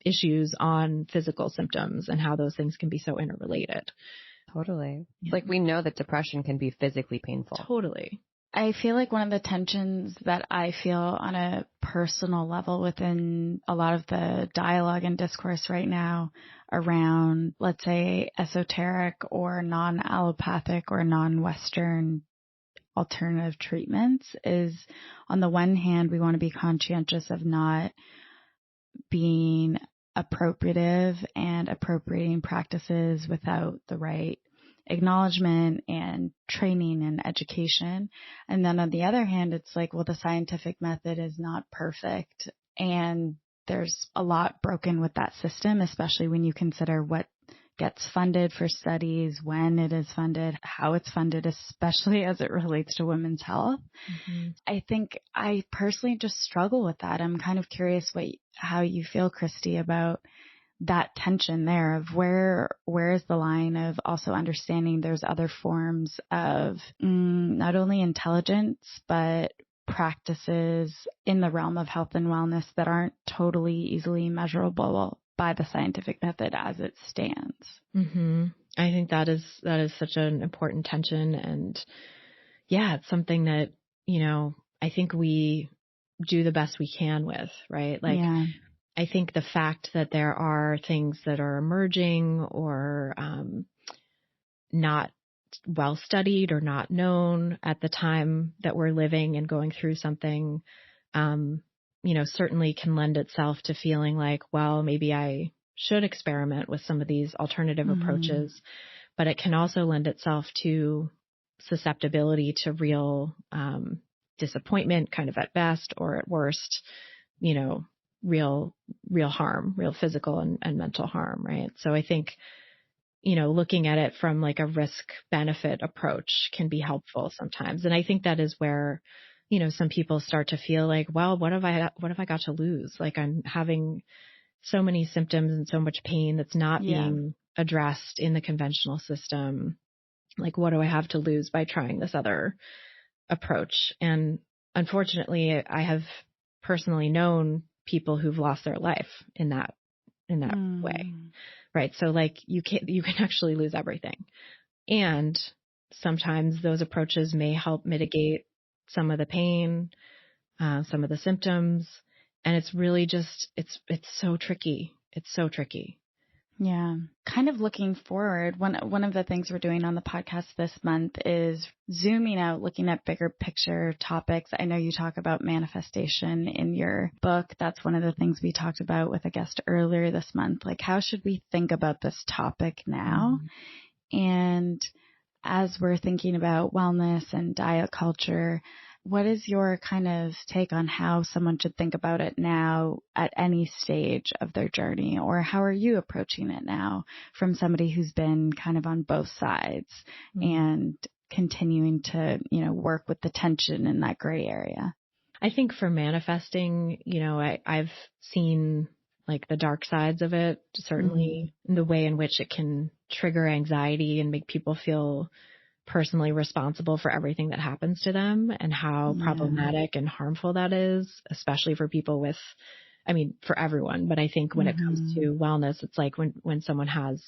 issues on physical symptoms, and how those things can be so interrelated. Totally. Yeah. Like, we know that depression can be physically painful. Totally. I feel like one of the tensions that I feel on a personal level within a lot of the dialogue and discourse right now around, let's say, esoteric or non-allopathic or non-Western alternative treatments is, on the one hand, we want to be conscientious of not being appropriative and appropriating practices without the right acknowledgement and training and education. And then on the other hand, it's like, well, the scientific method is not perfect, and there's a lot broken with that system, especially when you consider what gets funded for studies, when it is funded, how it's funded, especially as it relates to women's health. Mm-hmm. I think I personally just struggle with that. I'm kind of curious how you feel, Christy, about that tension there of where is the line of also understanding there's other forms of not only intelligence, but practices in the realm of health and wellness that aren't totally easily measurable by the scientific method as it stands. Mm-hmm. I think that is such an important tension. And yeah, it's something that, I think we do the best we can with, right? Like, yeah. I think the fact that there are things that are emerging or not well studied or not known at the time that we're living and going through something, certainly can lend itself to feeling like, well, maybe I should experiment with some of these alternative approaches, but it can also lend itself to susceptibility to real disappointment, kind of at best, or at worst, real harm, real physical and mental harm, right? So I think, looking at it from like a risk benefit approach can be helpful sometimes. And I think that is where, some people start to feel like, well, what have I got to lose? Like, I'm having so many symptoms and so much pain that's not being addressed in the conventional system. Like, what do I have to lose by trying this other approach? And unfortunately, I have personally known people who've lost their life in that way, right? So like you can actually lose everything. And sometimes those approaches may help mitigate some of the pain, some of the symptoms. And it's really just, it's so tricky. It's so tricky. Yeah. Kind of looking forward, one of the things we're doing on the podcast this month is zooming out, looking at bigger picture topics. I know you talk about manifestation in your book. That's one of the things we talked about with a guest earlier this month. Like, how should we think about this topic now? And as we're thinking about wellness and diet culture, what is your kind of take on how someone should think about it now at any stage of their journey? Or how are you approaching it now from somebody who's been kind of on both sides and continuing to, work with the tension in that gray area? I think for manifesting, I've seen like the dark sides of it, certainly the way in which it can trigger anxiety and make people feel personally responsible for everything that happens to them, and how problematic and harmful that is, especially for people with, for everyone. But I think when it comes to wellness, it's like when someone has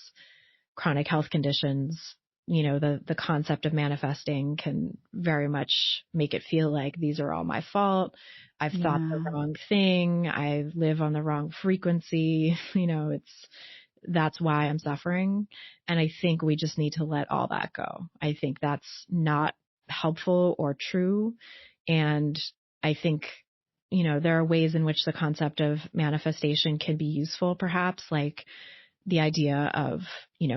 chronic health conditions, the concept of manifesting can very much make it feel like these are all my fault. I've thought the wrong thing. I live on the wrong frequency. That's why I'm suffering. And I think we just need to let all that go. I think that's not helpful or true. And I think, there are ways in which the concept of manifestation can be useful, perhaps, like the idea of,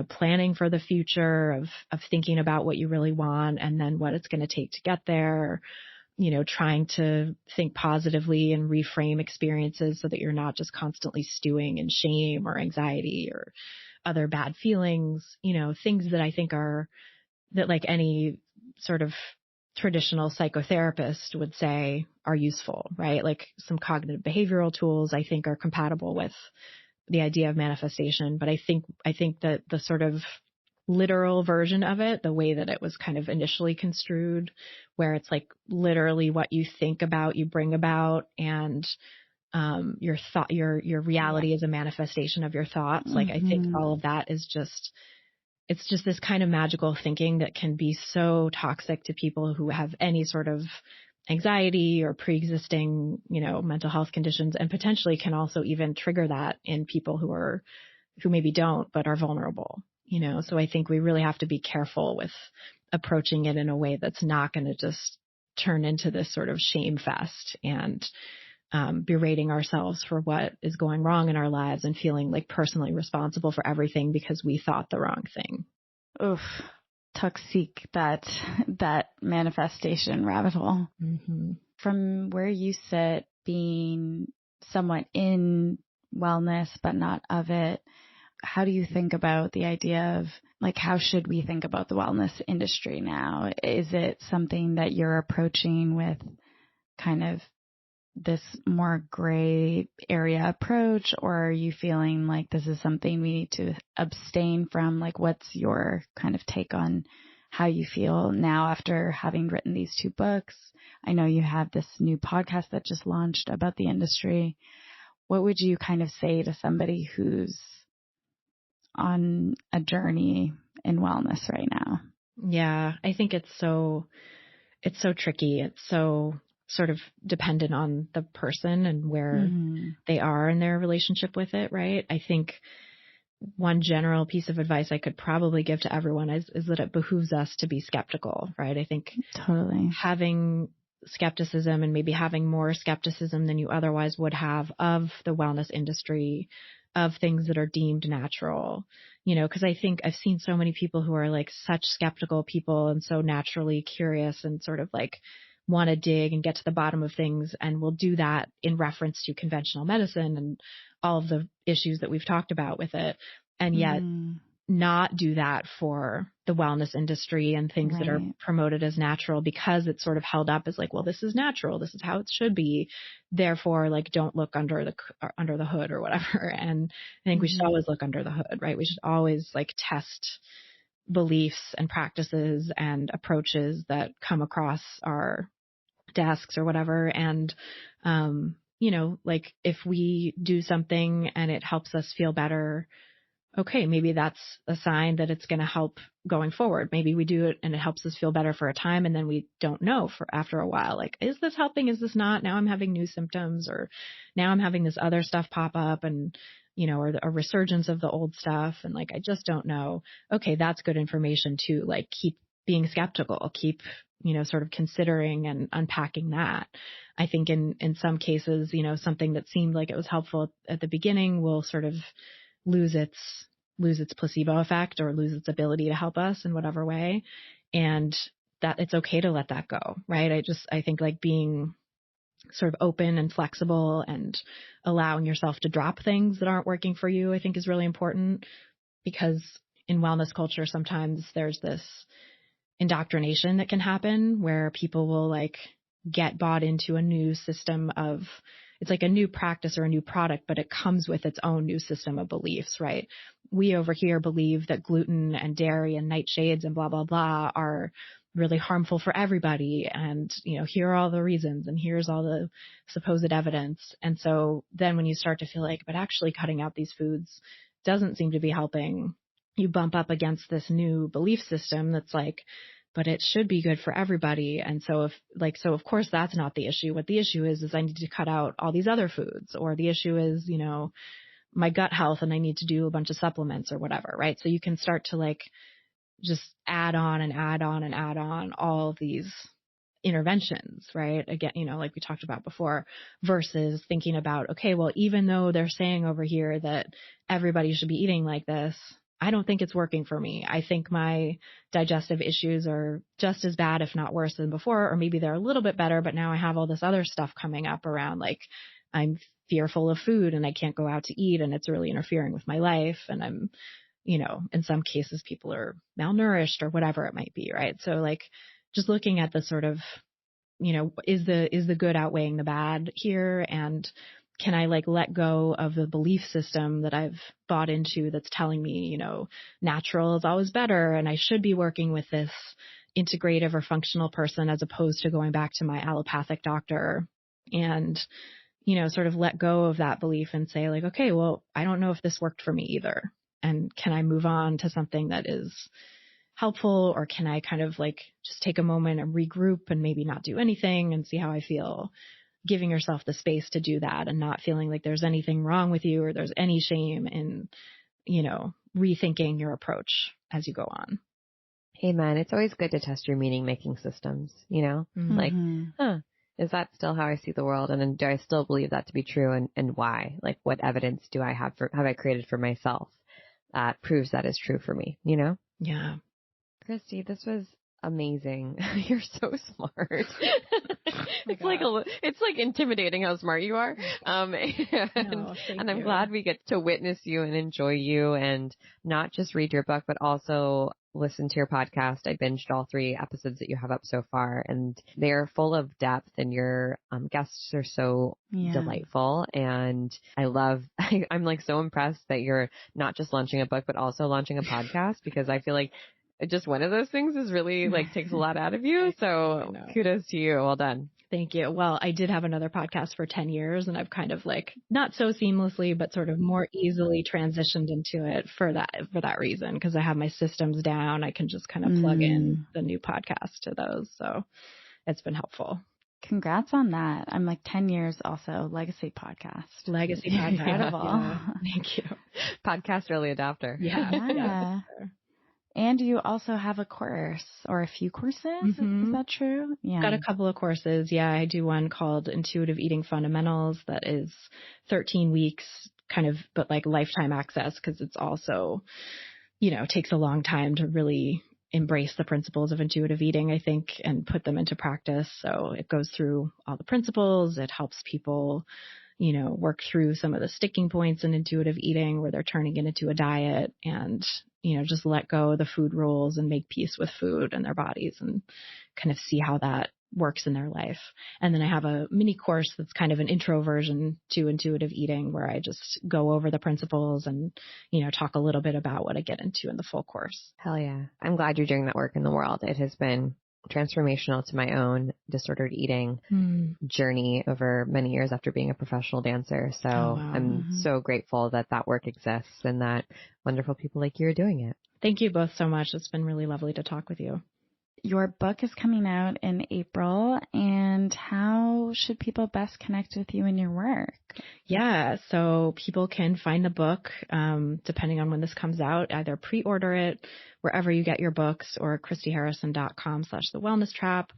planning for the future, of thinking about what you really want and then what it's going to take to get there. Trying to think positively and reframe experiences so that you're not just constantly stewing in shame or anxiety or other bad feelings, things that I think that like any sort of traditional psychotherapist would say are useful, right? Like some cognitive behavioral tools I think are compatible with the idea of manifestation. But I think that the sort of literal version of it, the way that it was kind of initially construed, where it's like literally what you think about, you bring about, and your reality is a manifestation of your thoughts. Like, I think all of that is it's just this kind of magical thinking that can be so toxic to people who have any sort of anxiety or pre-existing, mental health conditions, and potentially can also even trigger that in people who maybe don't, but are vulnerable. So I think we really have to be careful with approaching it in a way that's not going to just turn into this sort of shame fest and berating ourselves for what is going wrong in our lives and feeling like personally responsible for everything because we thought the wrong thing. Oof, toxic, that manifestation rabbit hole. From where you sit, being somewhat in wellness but not of it, how do you think about the idea of like, how should we think about the wellness industry now? Is it something that you're approaching with kind of this more gray area approach, or are you feeling like this is something we need to abstain from? Like, what's your kind of take on how you feel now after having written these 2 books? I know you have this new podcast that just launched about the industry. What would you kind of say to somebody who's on a journey in wellness right now? Yeah, I think it's so tricky. It's so sort of dependent on the person and where they are in their relationship with it, right? I think one general piece of advice I could probably give to everyone is that it behooves us to be skeptical, right? I think totally having skepticism and maybe having more skepticism than you otherwise would have of the wellness industry, of things that are deemed natural, because I think I've seen so many people who are like such skeptical people and so naturally curious and sort of like want to dig and get to the bottom of things, and will do that in reference to conventional medicine and all of the issues that we've talked about with it, and yet not do that for the wellness industry and things that are promoted as natural, because it's sort of held up as like, well, this is natural, this is how it should be, therefore like don't look under the hood or whatever. And I think we should always look under the hood, right? We should always like test beliefs and practices and approaches that come across our desks or whatever. And like if we do something and it helps us feel better, okay, maybe that's a sign that it's going to help going forward. Maybe we do it and it helps us feel better for a time, and then we don't know for after a while, like, is this helping? Is this not? Now I'm having new symptoms, or now I'm having this other stuff pop up, and, or a resurgence of the old stuff. And like, I just don't know. Okay, that's good information to like keep being skeptical, keep, sort of considering and unpacking that. I think in some cases, something that seemed like it was helpful at the beginning will sort of lose its placebo effect or lose its ability to help us in whatever way. And that it's okay to let that go, right? I think like being sort of open and flexible and allowing yourself to drop things that aren't working for you, I think is really important, because in wellness culture, sometimes there's this indoctrination that can happen where people will like get bought into a new system of, it's like a new practice or a new product, but it comes with its own new system of beliefs, right? We over here believe that gluten and dairy and nightshades and blah, blah, blah are really harmful for everybody. And, here are all the reasons, and here's all the supposed evidence. And so then when you start to feel like, but actually cutting out these foods doesn't seem to be helping, you bump up against this new belief system that's like, but it should be good for everybody. And so of course that's not the issue. What the issue is I need to cut out all these other foods, or the issue is, my gut health and I need to do a bunch of supplements or whatever, right? So you can start to like just add on and add on and add on all of these interventions, right? Again, like we talked about before, versus thinking about, okay, well, even though they're saying over here that everybody should be eating like this, I don't think it's working for me. I think my digestive issues are just as bad, if not worse than before, or maybe they're a little bit better, but now I have all this other stuff coming up around, like I'm fearful of food and I can't go out to eat and it's really interfering with my life. And I'm, in some cases people are malnourished or whatever it might be, right? So like just looking at the sort of, is the good outweighing the bad here? And can I like let go of the belief system that I've bought into that's telling me, natural is always better and I should be working with this integrative or functional person as opposed to going back to my allopathic doctor, and, sort of let go of that belief and say like, okay, well, I don't know if this worked for me either. And can I move on to something that is helpful, or can I kind of like just take a moment and regroup and maybe not do anything and see how I feel? Giving yourself the space to do that and not feeling like there's anything wrong with you or there's any shame in, rethinking your approach as you go on. Amen. It's always good to test your meaning-making systems, like, is that still how I see the world? And then do I still believe that to be true, and why? Like, what evidence do I have I created for myself that proves that is true for me, Yeah. Christy, this was amazing. You're so smart. It's like intimidating how smart you are. And I'm glad we get to witness you and enjoy you, and not just read your book, but also listen to your podcast. I binged all 3 episodes that you have up so far, and they're full of depth, and your guests are so delightful. And I'm like so impressed that you're not just launching a book, but also launching a podcast, because I feel like just one of those things is really like takes a lot out of you. So kudos to you. Well done. Thank you. Well, I did have another podcast for 10 years and I've kind of like not so seamlessly, but sort of more easily transitioned into it for that reason. Because I have my systems down. I can just kind of plug in the new podcast to those. So it's been helpful. Congrats on that. I'm like 10 years also. Legacy podcast. Incredible. Yeah. Thank you. Podcast early adopter. Yeah. And you also have a course or a few courses. Is that true? Yeah. Got a couple of courses. Yeah, I do one called Intuitive Eating Fundamentals that is 13 weeks kind of, but like lifetime access, because it's also, takes a long time to really embrace the principles of intuitive eating, I think, and put them into practice. So it goes through all the principles. It helps people, work through some of the sticking points in intuitive eating where they're turning it into a diet and, just let go of the food rules and make peace with food and their bodies and kind of see how that works in their life. And then I have a mini course that's kind of an intro version to intuitive eating where I just go over the principles and, talk a little bit about what I get into in the full course. Hell yeah. I'm glad you're doing that work in the world. It has been transformational to my own disordered eating journey over many years after being a professional dancer. So I'm so grateful that that work exists and that wonderful people like you are doing it. Thank you both so much. It's been really lovely to talk with you. Your book is coming out in April, and how should people best connect with you and your work? Yeah, so people can find the book, depending on when this comes out, either pre-order it wherever you get your books or christyharrison.com/thewellnesstrap.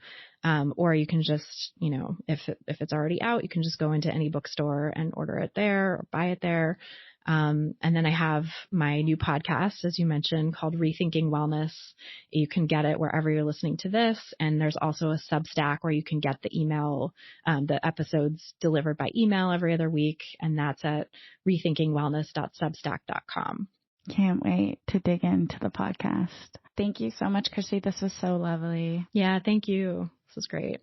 Or you can just, if it's already out, you can just go into any bookstore and order it there or buy it there. And then I have my new podcast, as you mentioned, called Rethinking Wellness. You can get it wherever you're listening to this. And there's also a Substack where you can get the email, the episodes delivered by email every other week. And that's at rethinkingwellness.substack.com. Can't wait to dig into the podcast. Thank you so much, Christy. This was so lovely. Yeah, thank you. This was great.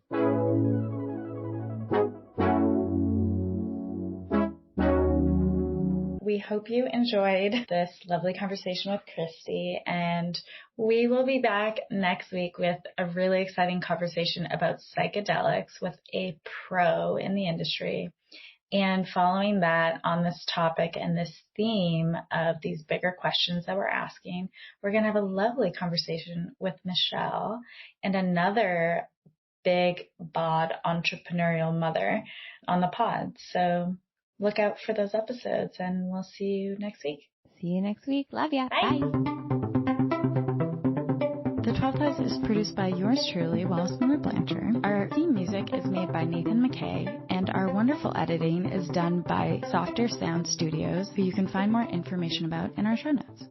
We hope you enjoyed this lovely conversation with Christy, and we will be back next week with a really exciting conversation about psychedelics with a pro in the industry. And following that, on this topic and this theme of these bigger questions that we're asking, we're going to have a lovely conversation with Michelle and another big bod entrepreneurial mother on the pod. So look out for those episodes, and we'll see you next week. See you next week. Love ya. Bye. The 12 Ties is produced by yours truly, Wallace Miller Blanchard. Our theme music is made by Nathan McKay, and our wonderful editing is done by Softer Sound Studios, who you can find more information about in our show notes.